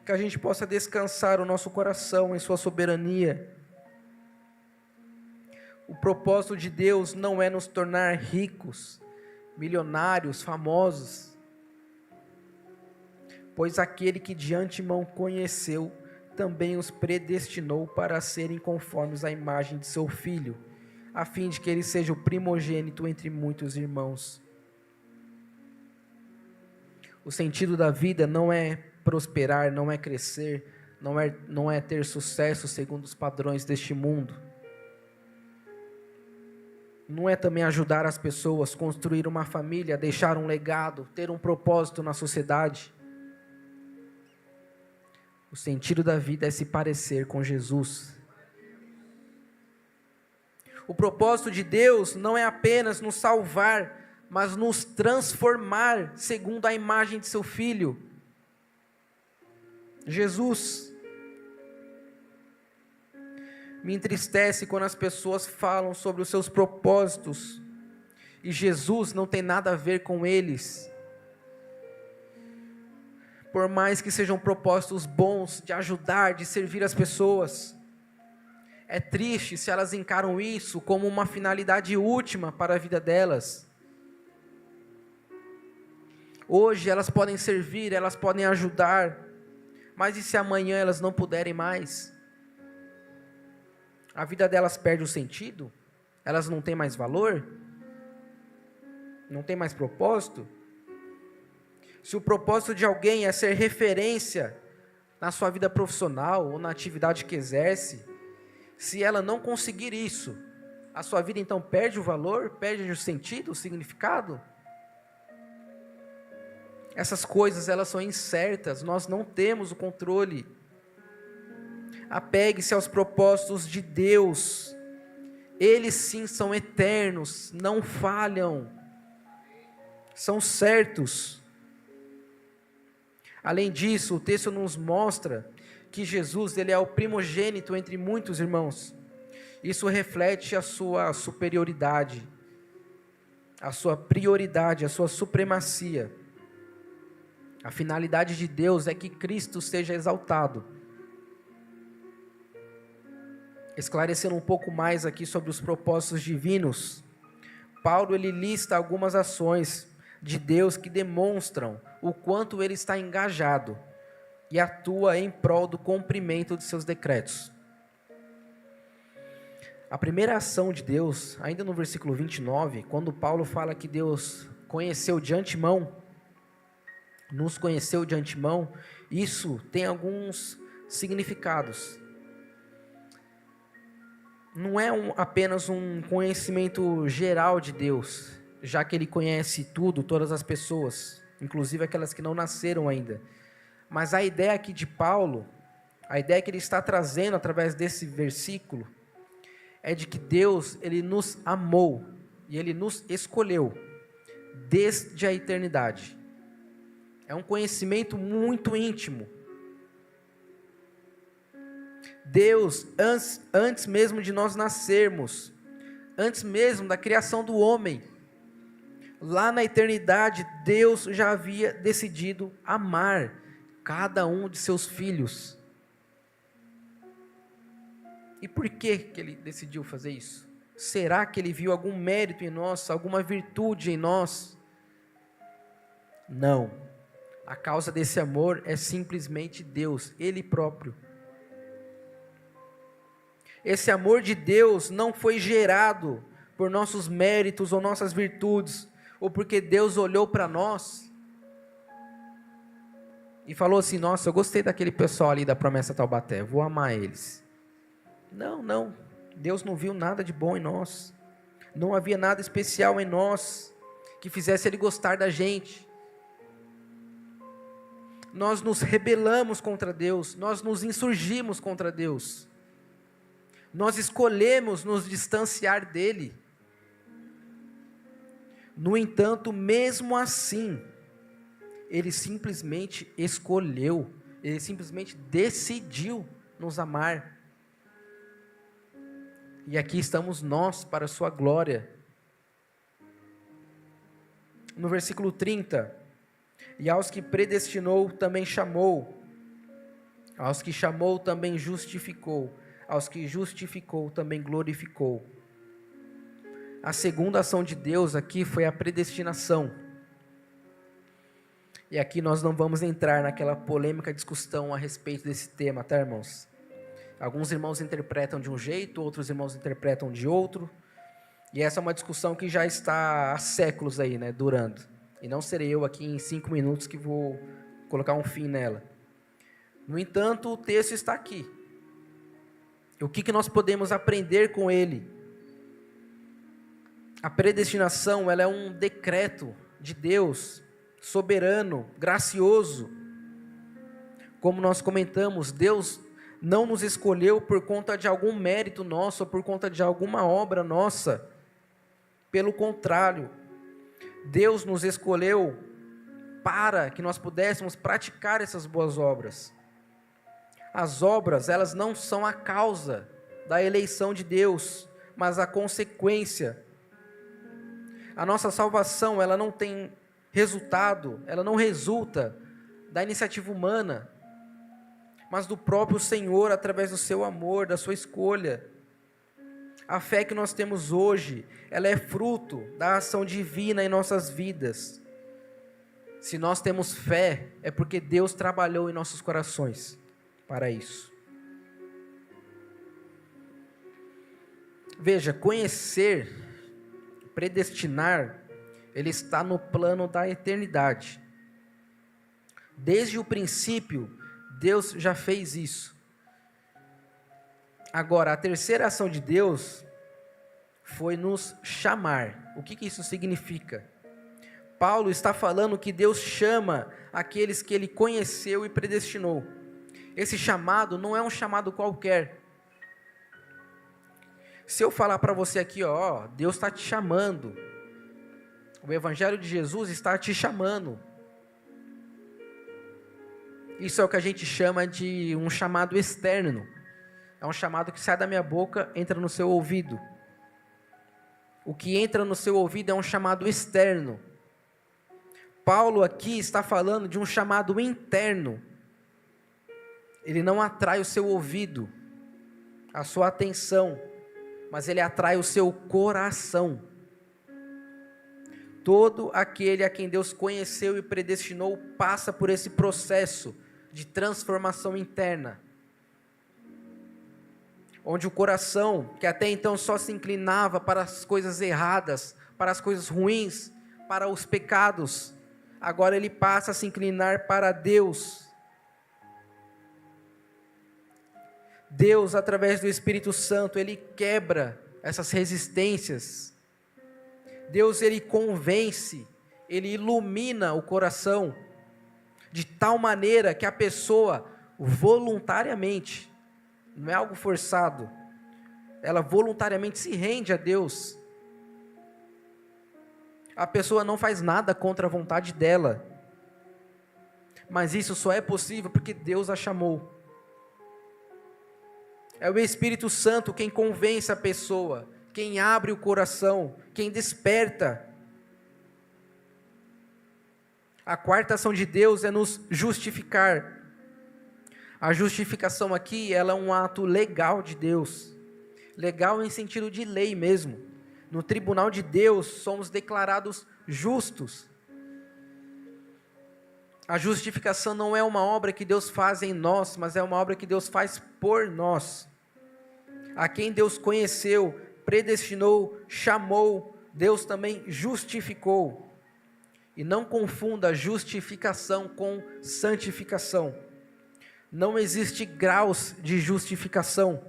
que a gente possa descansar o nosso coração em sua soberania. O propósito de Deus não é nos tornar ricos, milionários, famosos, pois aquele que de antemão conheceu, também os predestinou para serem conformes à imagem de seu Filho, a fim de que ele seja o primogênito entre muitos irmãos. O sentido da vida não é prosperar, não é crescer, não é ter sucesso segundo os padrões deste mundo. Não é também ajudar as pessoas, construir uma família, deixar um legado, ter um propósito na sociedade? O sentido da vida é se parecer com Jesus. O propósito de Deus não é apenas nos salvar, mas nos transformar segundo a imagem de seu Filho, Jesus. Me entristece quando as pessoas falam sobre os seus propósitos e Jesus não tem nada a ver com eles. Por mais que sejam propósitos bons de ajudar, de servir as pessoas, é triste se elas encaram isso como uma finalidade última para a vida delas. Hoje elas podem servir, elas podem ajudar, mas e se amanhã elas não puderem mais? A vida delas perde o sentido? Elas não têm mais valor? Não têm mais propósito? Se o propósito de alguém é ser referência na sua vida profissional ou na atividade que exerce, se ela não conseguir isso, a sua vida então perde o valor, perde o sentido, o significado? Essas coisas, elas são incertas, nós não temos o controle. Apegue-se aos propósitos de Deus. Eles sim são eternos, não falham, são certos. Além disso, o texto nos mostra que Jesus, ele é o primogênito entre muitos irmãos. Isso reflete a sua superioridade, a sua prioridade, a sua supremacia. A finalidade de Deus é que Cristo seja exaltado. Esclarecendo um pouco mais aqui sobre os propósitos divinos, Paulo ele lista algumas ações de Deus que demonstram o quanto ele está engajado e atua em prol do cumprimento de seus decretos. A primeira ação de Deus, ainda no versículo 29, quando Paulo fala que Deus conheceu de antemão, nos conheceu de antemão, isso tem alguns significados. Não é apenas um conhecimento geral de Deus, já que Ele conhece tudo, todas as pessoas, inclusive aquelas que não nasceram ainda. Mas a ideia aqui de Paulo, a ideia que ele está trazendo através desse versículo, é de que Deus, Ele nos amou e Ele nos escolheu desde a eternidade. É um conhecimento muito íntimo. Deus, antes mesmo de nós nascermos, antes mesmo da criação do homem, lá na eternidade, Deus já havia decidido amar cada um de seus filhos. E por que Ele decidiu fazer isso? Será que Ele viu algum mérito em nós, alguma virtude em nós? Não. A causa desse amor é simplesmente Deus, Ele próprio. Esse amor de Deus não foi gerado por nossos méritos ou nossas virtudes, ou porque Deus olhou para nós e falou assim: nossa, eu gostei daquele pessoal ali da Promessa Taubaté, vou amar eles. Não, Deus não viu nada de bom em nós, não havia nada especial em nós que fizesse Ele gostar da gente. Nós nos rebelamos contra Deus, nós nos insurgimos contra Deus, nós escolhemos nos distanciar dEle. No entanto, mesmo assim, Ele simplesmente escolheu, Ele simplesmente decidiu nos amar. E aqui estamos nós para a sua glória. No versículo 30, e aos que predestinou também chamou, aos que chamou também justificou, aos que justificou também glorificou. A segunda ação de Deus aqui foi a predestinação. E aqui nós não vamos entrar naquela polêmica discussão a respeito desse tema, tá, irmãos? Alguns irmãos interpretam de um jeito, outros irmãos interpretam de outro. E essa é uma discussão que já está há séculos aí, né, durando. E não serei eu aqui em 5 minutos que vou colocar um fim nela. No entanto, o texto está aqui. O que nós podemos aprender com ele? A predestinação, ela é um decreto de Deus, soberano, gracioso. Como nós comentamos, Deus não nos escolheu por conta de algum mérito nosso, ou por conta de alguma obra nossa. Pelo contrário, Deus nos escolheu para que nós pudéssemos praticar essas boas obras. As obras, elas não são a causa da eleição de Deus, mas a consequência. A nossa salvação, ela não tem resultado, ela não resulta da iniciativa humana, mas do próprio Senhor, através do seu amor, da sua escolha. A fé que nós temos hoje, ela é fruto da ação divina em nossas vidas. Se nós temos fé, é porque Deus trabalhou em nossos corações para isso. Veja, conhecer, predestinar, ele está no plano da eternidade. Desde o princípio, Deus já fez isso. Agora, a terceira ação de Deus foi nos chamar. O que isso significa? Paulo está falando que Deus chama aqueles que Ele conheceu e predestinou. Esse chamado não é um chamado qualquer. Se eu falar para você aqui, ó, Deus está te chamando, o Evangelho de Jesus está te chamando, isso é o que a gente chama de um chamado externo. É um chamado que sai da minha boca, entra no seu ouvido. O que entra no seu ouvido é um chamado externo. Paulo aqui está falando de um chamado interno. Ele não atrai o seu ouvido, a sua atenção, mas ele atrai o seu coração. Todo aquele a quem Deus conheceu e predestinou passa por esse processo de transformação interna, onde o coração, que até então só se inclinava para as coisas erradas, para as coisas ruins, para os pecados, agora ele passa a se inclinar para Deus. Deus, através do Espírito Santo, Ele quebra essas resistências. Deus, Ele convence, Ele ilumina o coração, de tal maneira que a pessoa, voluntariamente, não é algo forçado, ela voluntariamente se rende a Deus. A pessoa não faz nada contra a vontade dela, mas isso só é possível porque Deus a chamou. É o Espírito Santo quem convence a pessoa, quem abre o coração, quem desperta. A quarta ação de Deus é nos justificar. A justificação aqui, ela é um ato legal de Deus. Legal em sentido de lei mesmo. No tribunal de Deus, somos declarados justos. A justificação não é uma obra que Deus faz em nós, mas é uma obra que Deus faz por nós. A quem Deus conheceu, predestinou, chamou, Deus também justificou. E não confunda justificação com santificação. Não existe graus de justificação.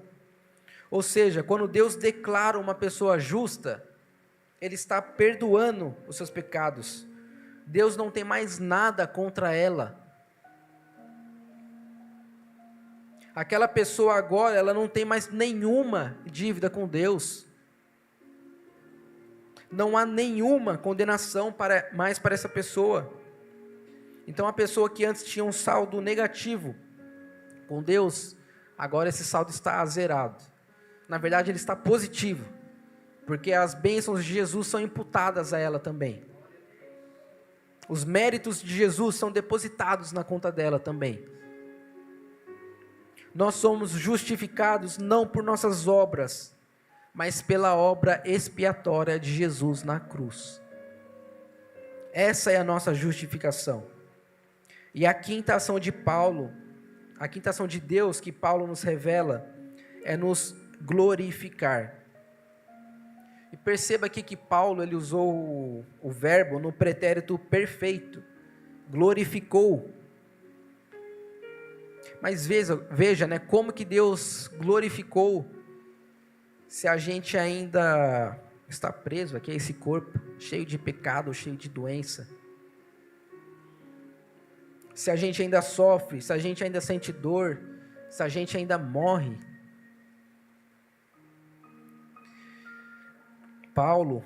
Ou seja, quando Deus declara uma pessoa justa, Ele está perdoando os seus pecados. Deus não tem mais nada contra ela. Aquela pessoa agora, ela não tem mais nenhuma dívida com Deus. Não há nenhuma condenação mais para essa pessoa. Então a pessoa que antes tinha um saldo negativo com Deus, agora esse saldo está zerado. Na verdade ele está positivo, porque as bênçãos de Jesus são imputadas a ela também. Os méritos de Jesus são depositados na conta dela também. Nós somos justificados não por nossas obras, mas pela obra expiatória de Jesus na cruz. Essa é a nossa justificação. E a quinta ação de Paulo, a quinta ação de Deus que Paulo nos revela, é nos glorificar. E perceba aqui que Paulo ele usou o verbo no pretérito perfeito, glorificou. Mas veja, né, como que Deus glorificou, se a gente ainda está preso aqui a esse corpo, cheio de pecado, cheio de doença. Se a gente ainda sofre, se a gente ainda sente dor, se a gente ainda morre. Paulo,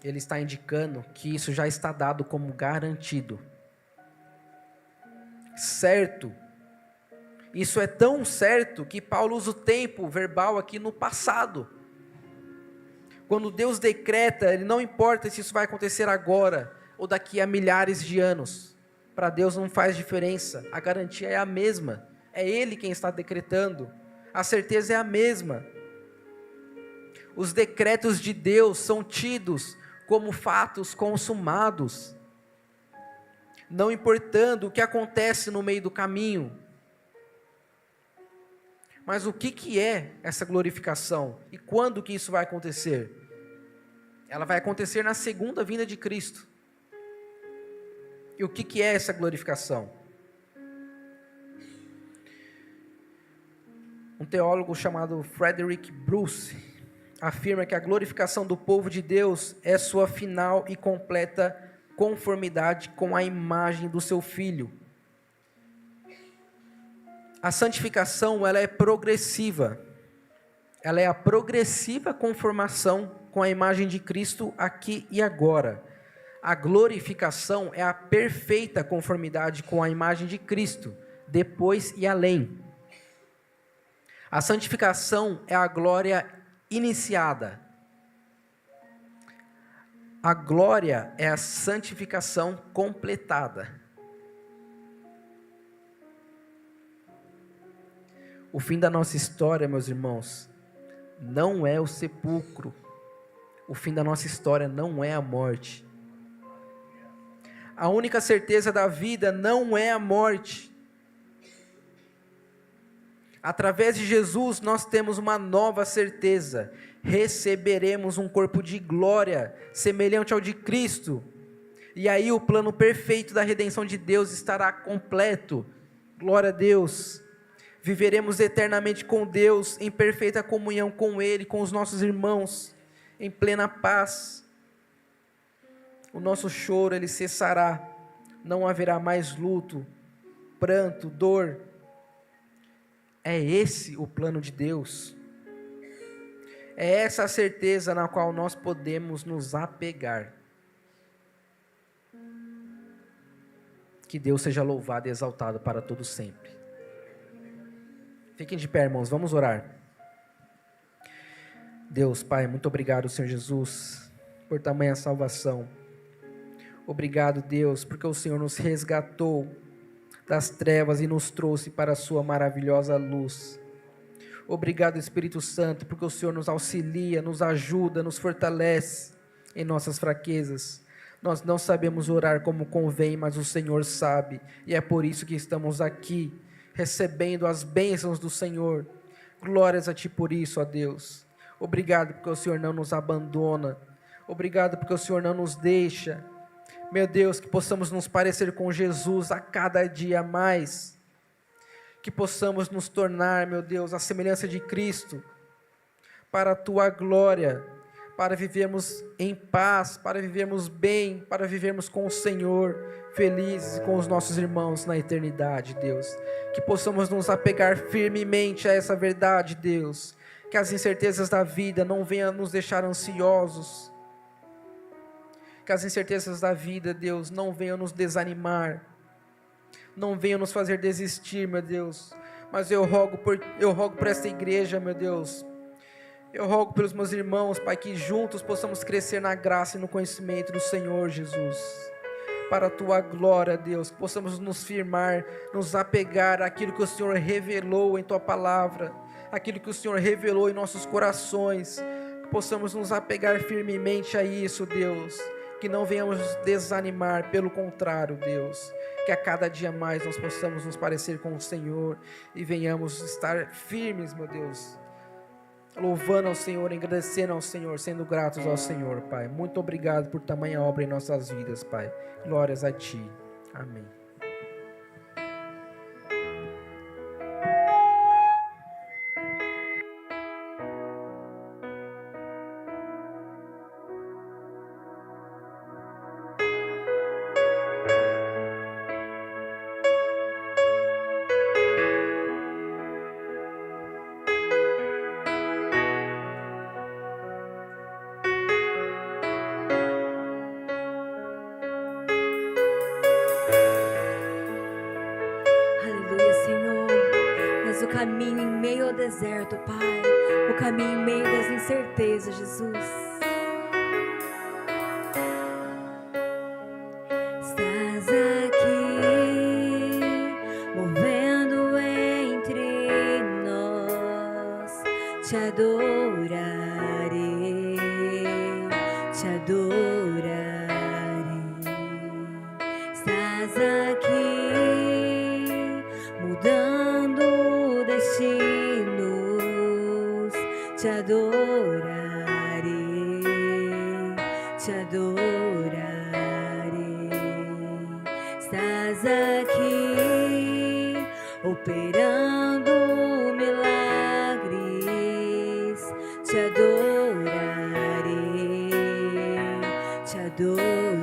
ele está indicando que isso já está dado como garantido. Certo. Isso é tão certo que Paulo usa o tempo verbal aqui no passado. Quando Deus decreta, ele não importa se isso vai acontecer agora ou daqui a milhares de anos. Para Deus não faz diferença, a garantia é a mesma. É Ele quem está decretando, a certeza é a mesma. Os decretos de Deus são tidos como fatos consumados, não importando o que acontece no meio do caminho. Mas o que é essa glorificação? E quando que isso vai acontecer? Ela vai acontecer na segunda vinda de Cristo. E o que é essa glorificação? Um teólogo chamado Frederick Bruce afirma que a glorificação do povo de Deus é sua final e completa conformidade com a imagem do seu Filho. A santificação, ela é progressiva. Ela é a progressiva conformação com a imagem de Cristo aqui e agora. A glorificação é a perfeita conformidade com a imagem de Cristo, depois e além. A santificação é a glória iniciada. A glória é a santificação completada. O fim da nossa história, meus irmãos, não é o sepulcro. O fim da nossa história não é a morte. A única certeza da vida não é a morte. Através de Jesus nós temos uma nova certeza. Receberemos um corpo de glória, semelhante ao de Cristo. E aí o plano perfeito da redenção de Deus estará completo. Glória a Deus. Viveremos eternamente com Deus, em perfeita comunhão com Ele, com os nossos irmãos, em plena paz. O nosso choro, ele cessará, não haverá mais luto, pranto, dor. É esse o plano de Deus. É essa a certeza na qual nós podemos nos apegar. Que Deus seja louvado e exaltado para todo sempre. Fiquem de pé, irmãos, vamos orar. Deus, Pai, muito obrigado, Senhor Jesus, por tamanha salvação. Obrigado, Deus, porque o Senhor nos resgatou das trevas e nos trouxe para a sua maravilhosa luz. Obrigado, Espírito Santo, porque o Senhor nos auxilia, nos ajuda, nos fortalece em nossas fraquezas. Nós não sabemos orar como convém, mas o Senhor sabe, e é por isso que estamos aqui, recebendo as bênçãos do Senhor. Glórias a Ti por isso, ó Deus. Obrigado porque o Senhor não nos abandona. Obrigado porque o Senhor não nos deixa. Meu Deus, que possamos nos parecer com Jesus a cada dia mais. Que possamos nos tornar, meu Deus, a semelhança de Cristo, para a Tua glória, para vivermos em paz, para vivermos bem, para vivermos com o Senhor, felizes com os nossos irmãos na eternidade, Deus. Que possamos nos apegar firmemente a essa verdade, Deus. Que as incertezas da vida não venham nos deixar ansiosos. Que as incertezas da vida, Deus, não venham nos desanimar. Não venham nos fazer desistir, meu Deus. Mas eu rogo por esta igreja, meu Deus. Eu rogo pelos meus irmãos, Pai, que juntos possamos crescer na graça e no conhecimento do Senhor Jesus. Para a Tua glória, Deus, que possamos nos firmar, nos apegar àquilo que o Senhor revelou em Tua palavra, aquilo que o Senhor revelou em nossos corações, que possamos nos apegar firmemente a isso, Deus, que não venhamos desanimar, pelo contrário, Deus, que a cada dia mais nós possamos nos parecer com o Senhor e venhamos estar firmes, meu Deus, louvando ao Senhor, agradecendo ao Senhor, sendo gratos ao Senhor, Pai. Muito obrigado por tamanha obra em nossas vidas, Pai. Glórias a Ti. Amém. caminho em meio ao deserto, Pai, o caminho em meio das incertezas, Jesus. Estás aqui, movendo entre nós, te adorarei, te adorarei. Estás aqui, mudando destinos, te adorarei, te adorarei. Estás aqui, operando milagres, te adorarei, te adorarei.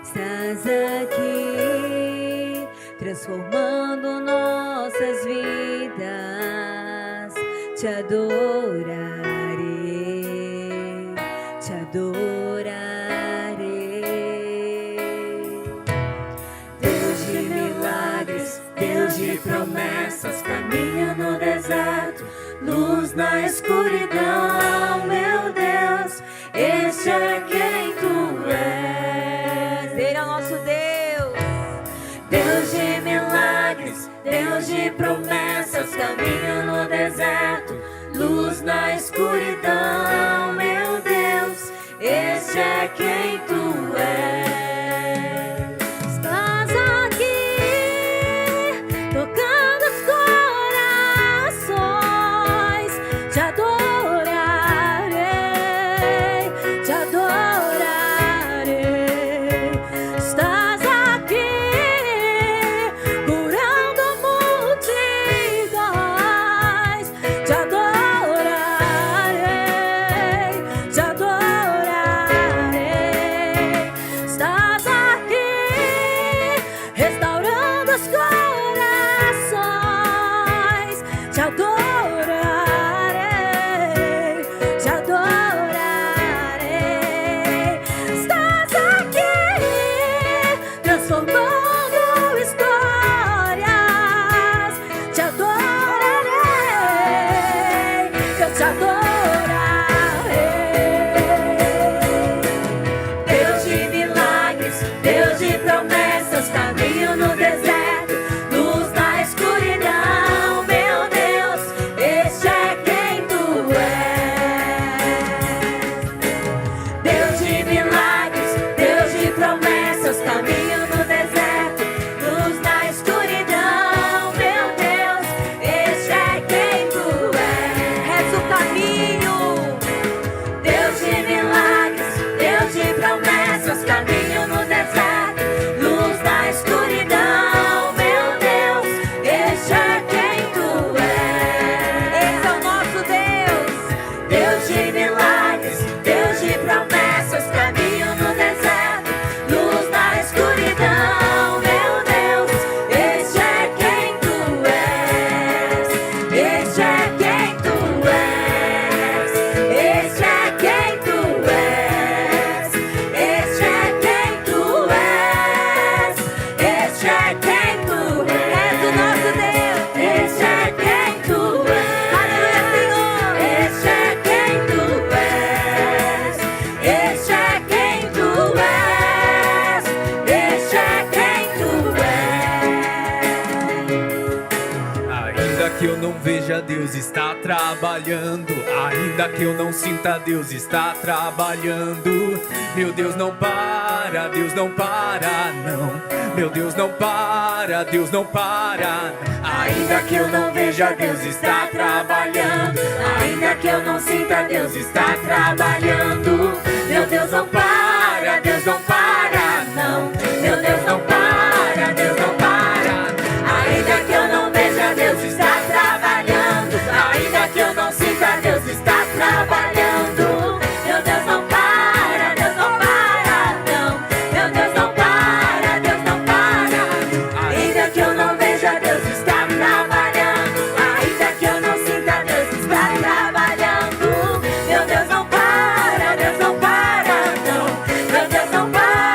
Estás aqui, transformando nossas vidas, te adorarei, te adorarei. Deus de milagres, Deus de promessas, caminho no deserto, luz na escuridão, meu Deus, este é quem tu és. Ele é o nosso Deus. Deus de milagres, Deus de promessas, caminho no deserto, luz na escuridão, meu Deus, este é quem tu és. Estás aqui, tocando os corações, te adorarei, te adorarei. Estás aqui, curando multidões, te adorarei, te adorarei. Estás aqui, restaurando os corações, te adorarei, te adorarei. Estás aqui, transformando histórias, te adorarei, eu te adorarei. Deus de milagres, Deus de promessas, caminho no deserto, luz na escuridão, meu Deus, este é quem tu és. Deus de milagres, Deus de promessas, caminho no deserto, luz na escuridão, meu Deus, este é quem tu és. És o caminho. Deus de milagres, Deus de promessas, caminho no deserto, luz na escuridão, meu Deus, este é quem tu és. Esse é o nosso Deus. Deus de milagres, Deus de promessas, caminho no deserto, luz na escuridão, meu Deus, este é quem tu és. Este é quem tu és. Este é quem tu és. Este é quem tu és. Este é quem tu és. És o nosso Deus. Este é quem tu és. Aleluia, Senhor. Este é quem tu és. Este é quem tu és. Este é quem tu és. Ainda que eu não veja, Deus está trabalhando. Ainda que eu não sinta, Deus está trabalhando. Meu Deus não para, Deus não para, não. Meu Deus não para, Deus não para. Ainda que eu não veja, Deus está trabalhando. Ainda que eu não sinta, Deus está trabalhando. Meu Deus não para, Deus não para, não. Meu Deus não para, Deus não para. Ainda que eu não veja, Deus está trabalhando. Ainda que eu não sinta, Deus está trabalhando. Meu Deus não para, Deus não para, não. Meu Deus não para, Deus não para. Ainda que eu não veja, Deus está trabalhando. Ainda que eu não sinta, Deus está trabalhando. Meu Deus não para, Deus não para, não. Meu Deus não para.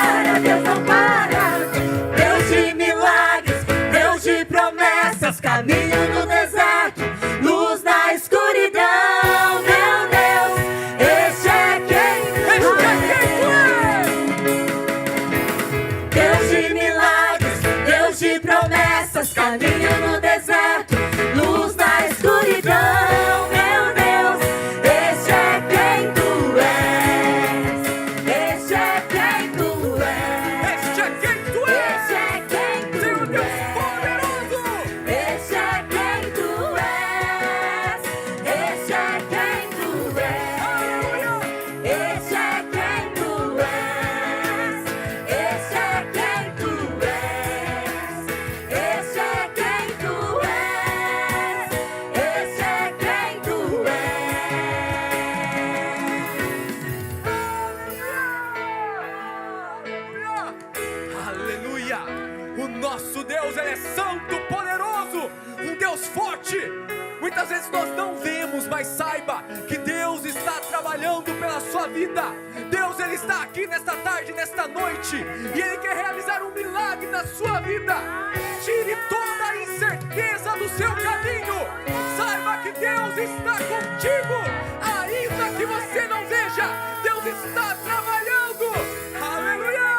promessas, caminho no deserto, luz na escuridão. Meu Deus, este é quem tu és. Este é quem tu és. Este é quem tu és. Este é quem tu Senhor Deus és. poderoso. Este é quem tu és. Este é quem tu és. Este é quem tu és. Este é quem tu és. Este é quem tu és. Este é quem tu Aleluia! O nosso Deus, Ele é santo, poderoso, um Deus forte. Muitas vezes nós não vemos, mas saiba que Deus está trabalhando pela sua vida. Deus, Ele está aqui nesta tarde, nesta noite, e Ele quer realizar um milagre na sua vida. Tire toda a incerteza do seu caminho. Saiba que Deus está contigo, ainda que você não veja. Deus está trabalhando. Aleluia!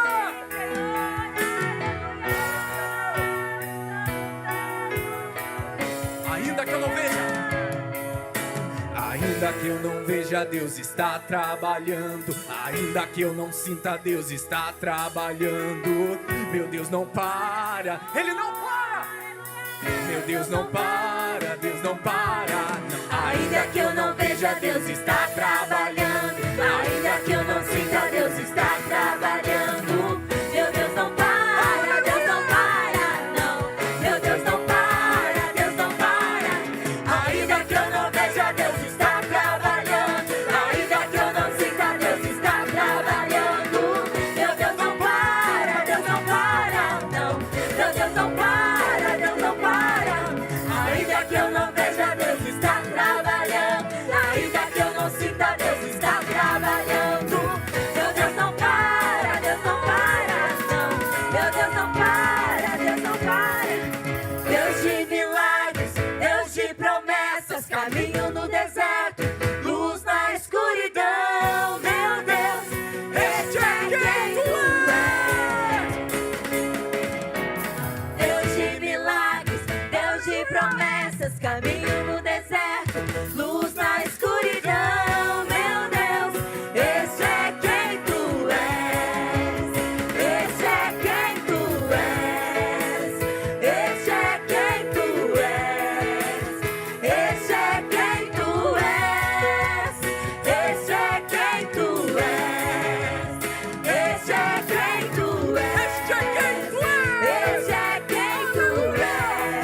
Ainda que eu não veja, ainda que eu não veja, Deus está trabalhando. Ainda que eu não sinta, Deus está trabalhando. Meu Deus não para, Ele não para. Meu Deus não para, Deus não para. Ainda que eu não veja, Deus está trabalhando. Ainda que eu não sinta, Deus está trabalhando. Meu Deus não para, Deus não para, não. Meu Deus não para, Deus não para. Ainda que eu não veja, Deus está trabalhando. Ainda que eu não sinta, Deus está trabalhando. Meu Deus não para, Deus não para, não. Meu Deus não para, Deus não para. Ainda que eu não veja, Deus está trabalhando. Ainda que eu não sinta, Deus está trabalhando. Meu Deus não para, Deus não para, não. Meu Deus não para, Deus não para. Deus de milagres, Deus de promessas, caminho no deserto, luz na escuridão. Meu Deus, este é quem tu és. Deus de milagres, Deus de promessas, caminho no deserto, luz na escuridão. Meu Deus, este é quem tu és. Este é quem tu és. Este é quem tu és. Este é quem tu és. Este é quem tu és. Este é quem tu és. Este é quem tu és. Este é quem tu és.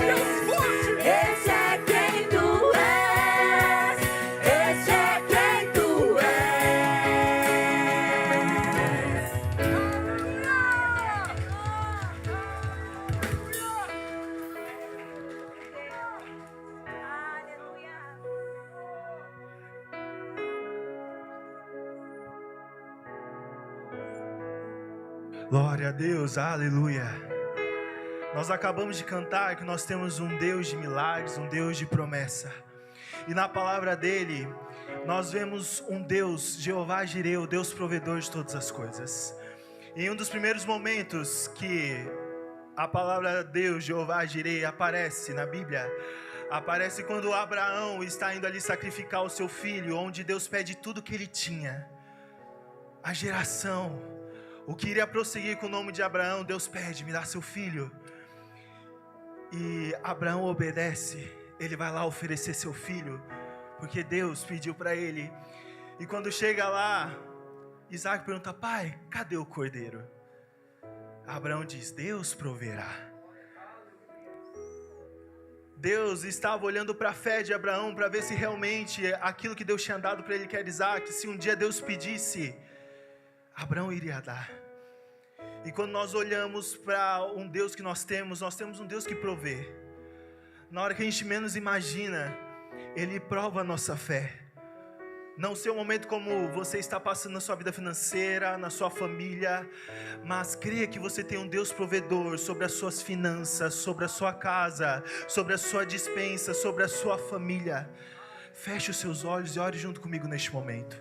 Deus forte. Este é quem tu és. Este é quem tu és. Glória a Deus, aleluia. Nós acabamos de cantar que nós temos um Deus de milagres, um Deus de promessa. E na palavra dele, nós vemos um Deus, Jeová Jireh, o Deus provedor de todas as coisas. Em um dos primeiros momentos que a palavra Deus, Jeová Jireh, aparece na Bíblia, aparece quando Abraão está indo ali sacrificar o seu filho, onde Deus pede tudo o que ele tinha. A geração, o que iria prosseguir com o nome de Abraão, Deus pede, me dá seu filho. E Abraão obedece, ele vai lá oferecer seu filho, porque Deus pediu para ele. E quando chega lá, Isaac pergunta: pai, cadê o cordeiro? Abraão diz: Deus proverá. Deus estava olhando para a fé de Abraão, para ver se realmente aquilo que Deus tinha dado para ele, que era Isaac, se um dia Deus pedisse, Abraão iria dar. E quando nós olhamos para um Deus que nós temos um Deus que provê. Na hora que a gente menos imagina, Ele prova a nossa fé. Não sei o momento como você está passando na sua vida financeira, na sua família, mas creia que você tem um Deus provedor sobre as suas finanças, sobre a sua casa, sobre a sua despensa, sobre a sua família. Feche os seus olhos e ore junto comigo neste momento.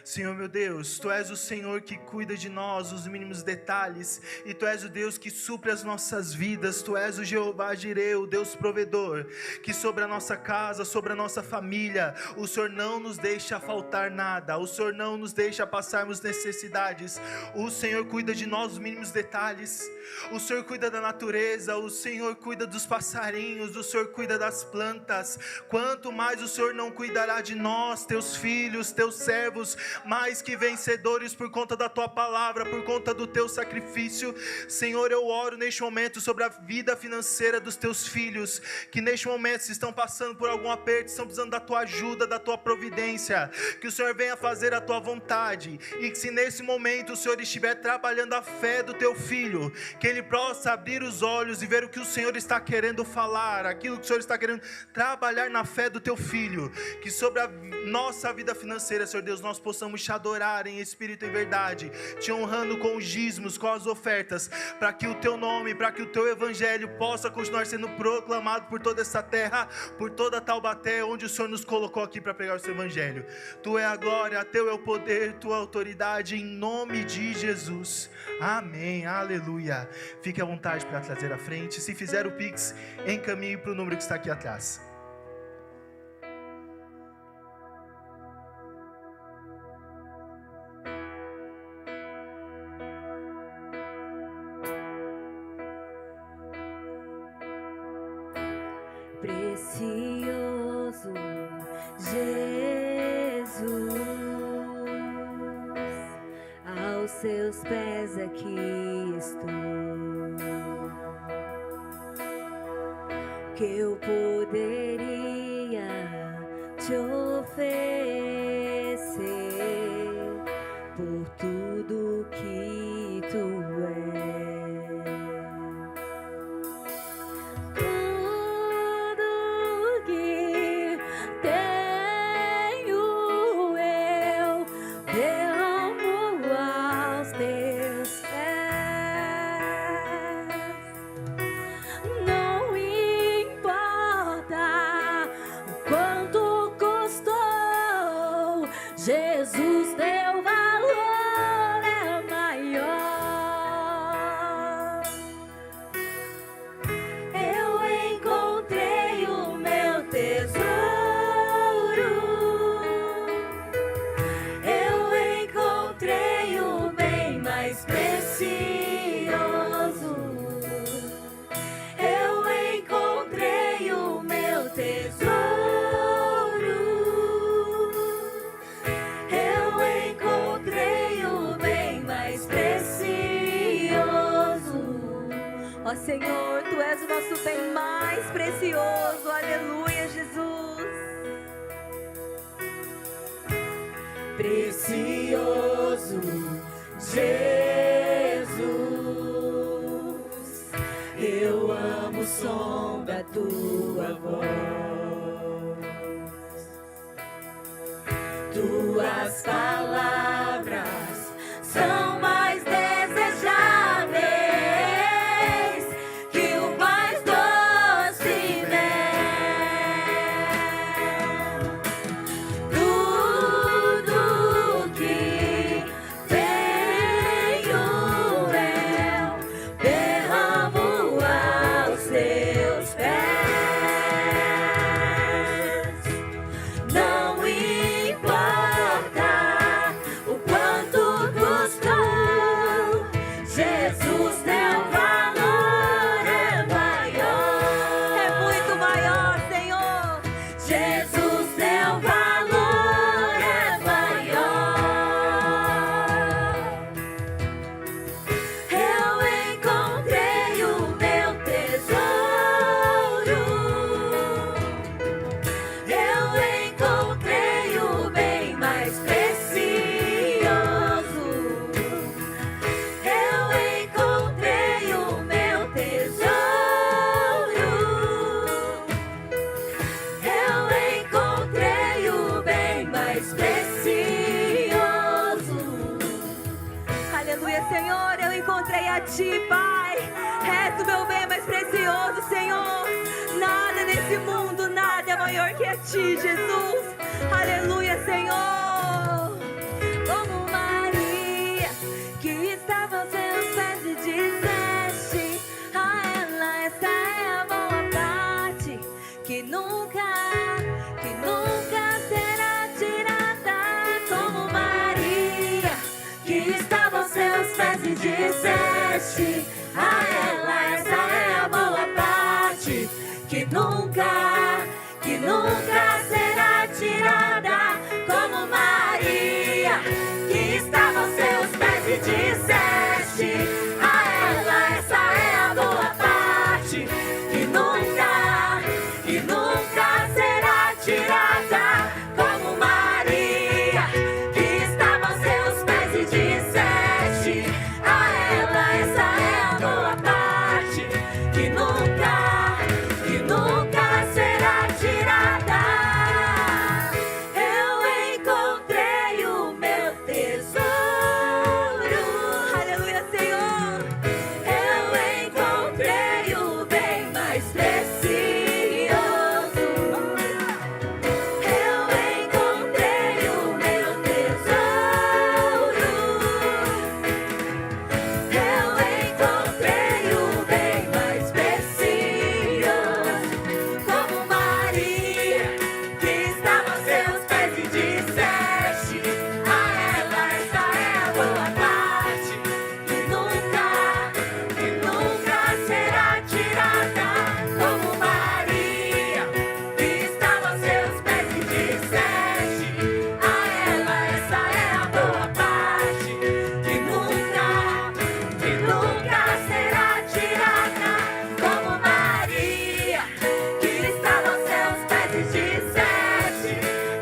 Senhor meu Deus, Tu és o Senhor que cuida de nós, os mínimos detalhes, e Tu és o Deus que supre as nossas vidas. Tu és o Jeová Jireh, o Deus provedor, que sobre a nossa casa, sobre a nossa família, o Senhor não nos deixa faltar nada, o Senhor não nos deixa passarmos necessidades. O Senhor cuida de nós, os mínimos detalhes. O Senhor cuida da natureza, o Senhor cuida dos passarinhos, o Senhor cuida das plantas. Quanto mais o Senhor não cuidará de nós, Teus filhos, Teus servos, mais que vencedores por conta da Tua palavra, por conta do Teu sacrifício. Senhor, eu oro neste momento sobre a vida financeira dos Teus filhos, que neste momento se estão passando por algum aperto, estão precisando da Tua ajuda, da Tua providência, que o Senhor venha fazer a Tua vontade, e que se nesse momento o Senhor estiver trabalhando a fé do Teu filho, que ele possa abrir os olhos e ver o que o Senhor está querendo falar, aquilo que o Senhor está querendo trabalhar na fé do Teu filho, que sobre a nossa vida financeira, Senhor Deus, nós possamos te adorar em espírito e verdade, te honrando com os dízimos, com as ofertas, para que o Teu nome, para que o Teu evangelho possa continuar sendo proclamado por toda essa terra, por toda Taubaté, onde o Senhor nos colocou aqui para pregar o Seu evangelho. Tu é a glória, Teu é o poder, Tua autoridade, em nome de Jesus. Amém, aleluia. Fique à vontade para trazer à frente. Se fizer o Pix, encaminhe para o número que está aqui atrás. Precioso Jesus, aos Seus pés aqui estou. Que eu poderia te oferecer por tudo que Tu és. Tudo que tenho eu derramo aos Teus pés. Não importa o quanto custou, Jesus, Teu valor é maior. Eu encontrei o meu tesouro, eu encontrei o bem mais precioso. Eu encontrei o meu tesouro, eu encontrei o bem mais precioso. Ó Senhor, Tu és o nosso bem mais precioso. Aleluia, Jesus. Precioso Jesus, eu amo o som da Tua voz. Tuas palavras são mais desejáveis que o mais doce mel. Tudo que tenho eu derramo aos Teus pés. Não importa o quanto custou, Jesus, Teu valor é maior. É muito maior, Senhor. Jesus, Teu valor é maior. Eu encontrei o meu tesouro, eu encontrei o bem mais precioso. Eu encontrei o meu tesouro, eu encontrei o bem mais precioso. Aleluia, Senhor, eu encontrei a Ti, Pai. És o meu bem mais precioso, Senhor. Nada nesse mundo, nada é maior que a Ti, Jesus. Aleluia, Senhor. como Maria, que estava aos seus pés e disseste a ela: essa é a boa parte, que nunca será tirada. Como Maria, que estava aos seus pés e disseste a ela: essa é a boa parte, que nunca será tirada. Como Maria, que estava aos seus pés e disseste a ela: essa é a boa parte, que nunca será tirada. Como Maria, que estava aos seus pés e disseste a ela: essa é a boa parte, que nunca será tirada. Eu encontrei o meu tesouro. Aleluia, Senhor. Eu encontrei o bem mais precioso. Eu encontrei o meu tesouro. Eu encontrei o bem mais precioso. Como Maria, que estava aos seus pés e disseste a ela: essa é a boa parte, que nunca será tirada. Como Maria, que estava aos seus pés e disseste a ela: essa é a boa parte, que nunca será tirada. Como Maria, que estava aos seus pés e disseste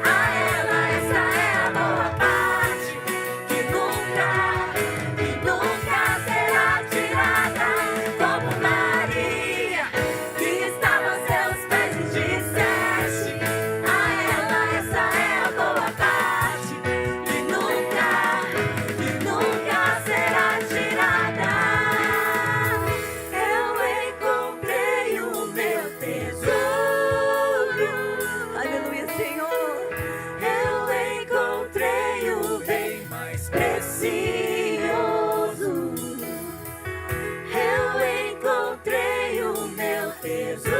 a ela: essa é a boa parte, que nunca será tirada. Como Maria, que estava aos seus pés e disseste a ela: essa é a boa parte, que nunca será tirada. Eu encontrei o meu tesouro. Aleluia, Senhor. Eu encontrei o bem mais precioso. Eu encontrei o meu tesouro.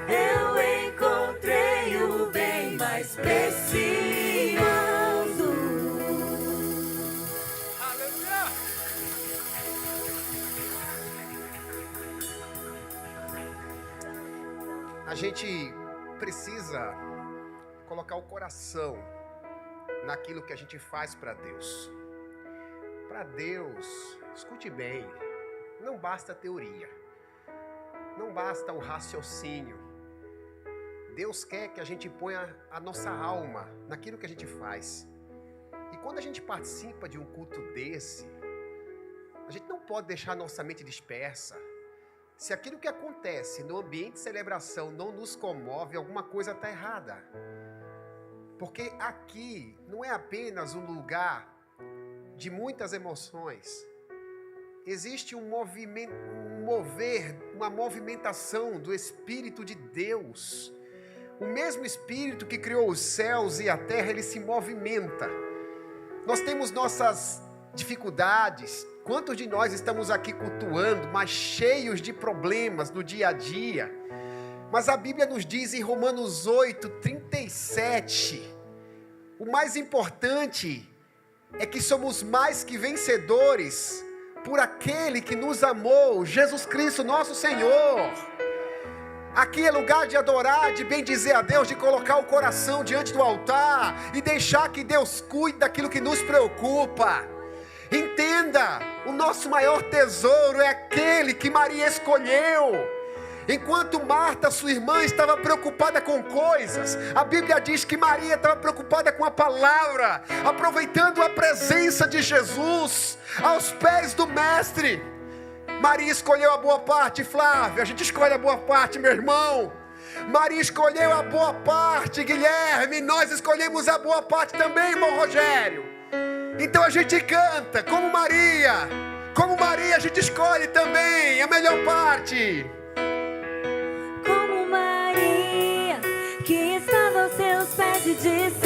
Eu encontrei o bem mais precioso. Aleluia! A gente precisa colocar o coração naquilo que a gente faz para Deus. Para Deus, escute bem, não basta a teoria, não basta o raciocínio. Deus quer que a gente ponha a nossa alma naquilo que a gente faz. E quando a gente participa de um culto desse, a gente não pode deixar a nossa mente dispersa. Se aquilo que acontece no ambiente de celebração não nos comove, alguma coisa está errada. Porque aqui não é apenas um lugar de muitas emoções. Existe um movimento, uma movimentação do Espírito de Deus. O mesmo Espírito que criou os céus e a terra, ele se movimenta. Nós temos nossas dificuldades. Quantos de nós estamos aqui cultuando, mas cheios de problemas no dia a dia? Mas a Bíblia nos diz em Romanos 8:37, o mais importante é que somos mais que vencedores por aquele que nos amou, Jesus Cristo, nosso Senhor. Aqui é lugar de adorar, de bendizer a Deus, de colocar o coração diante do altar e deixar que Deus cuide daquilo que nos preocupa. Entenda, o nosso maior tesouro é aquele que Maria escolheu. Enquanto Marta, sua irmã, estava preocupada com coisas, a Bíblia diz que Maria estava preocupada com a palavra, aproveitando a presença de Jesus aos pés do Mestre. Maria escolheu a boa parte, Flávio. A gente escolhe a boa parte, meu irmão. Maria escolheu a boa parte, Guilherme. Nós escolhemos a boa parte também, irmão Rogério. Então a gente canta como Maria. Como Maria, a gente escolhe também a melhor parte. Como Maria, que estava aos seus pés e disse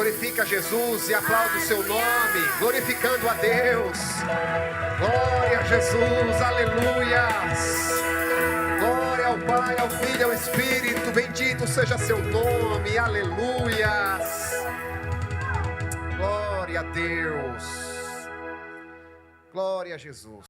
Glorifica Jesus e aplaude o seu nome, glorificando a Deus. Glória a Jesus, aleluias. Glória ao Pai, ao Filho e ao Espírito, bendito seja seu nome, aleluias. Glória a Deus. Glória a Jesus.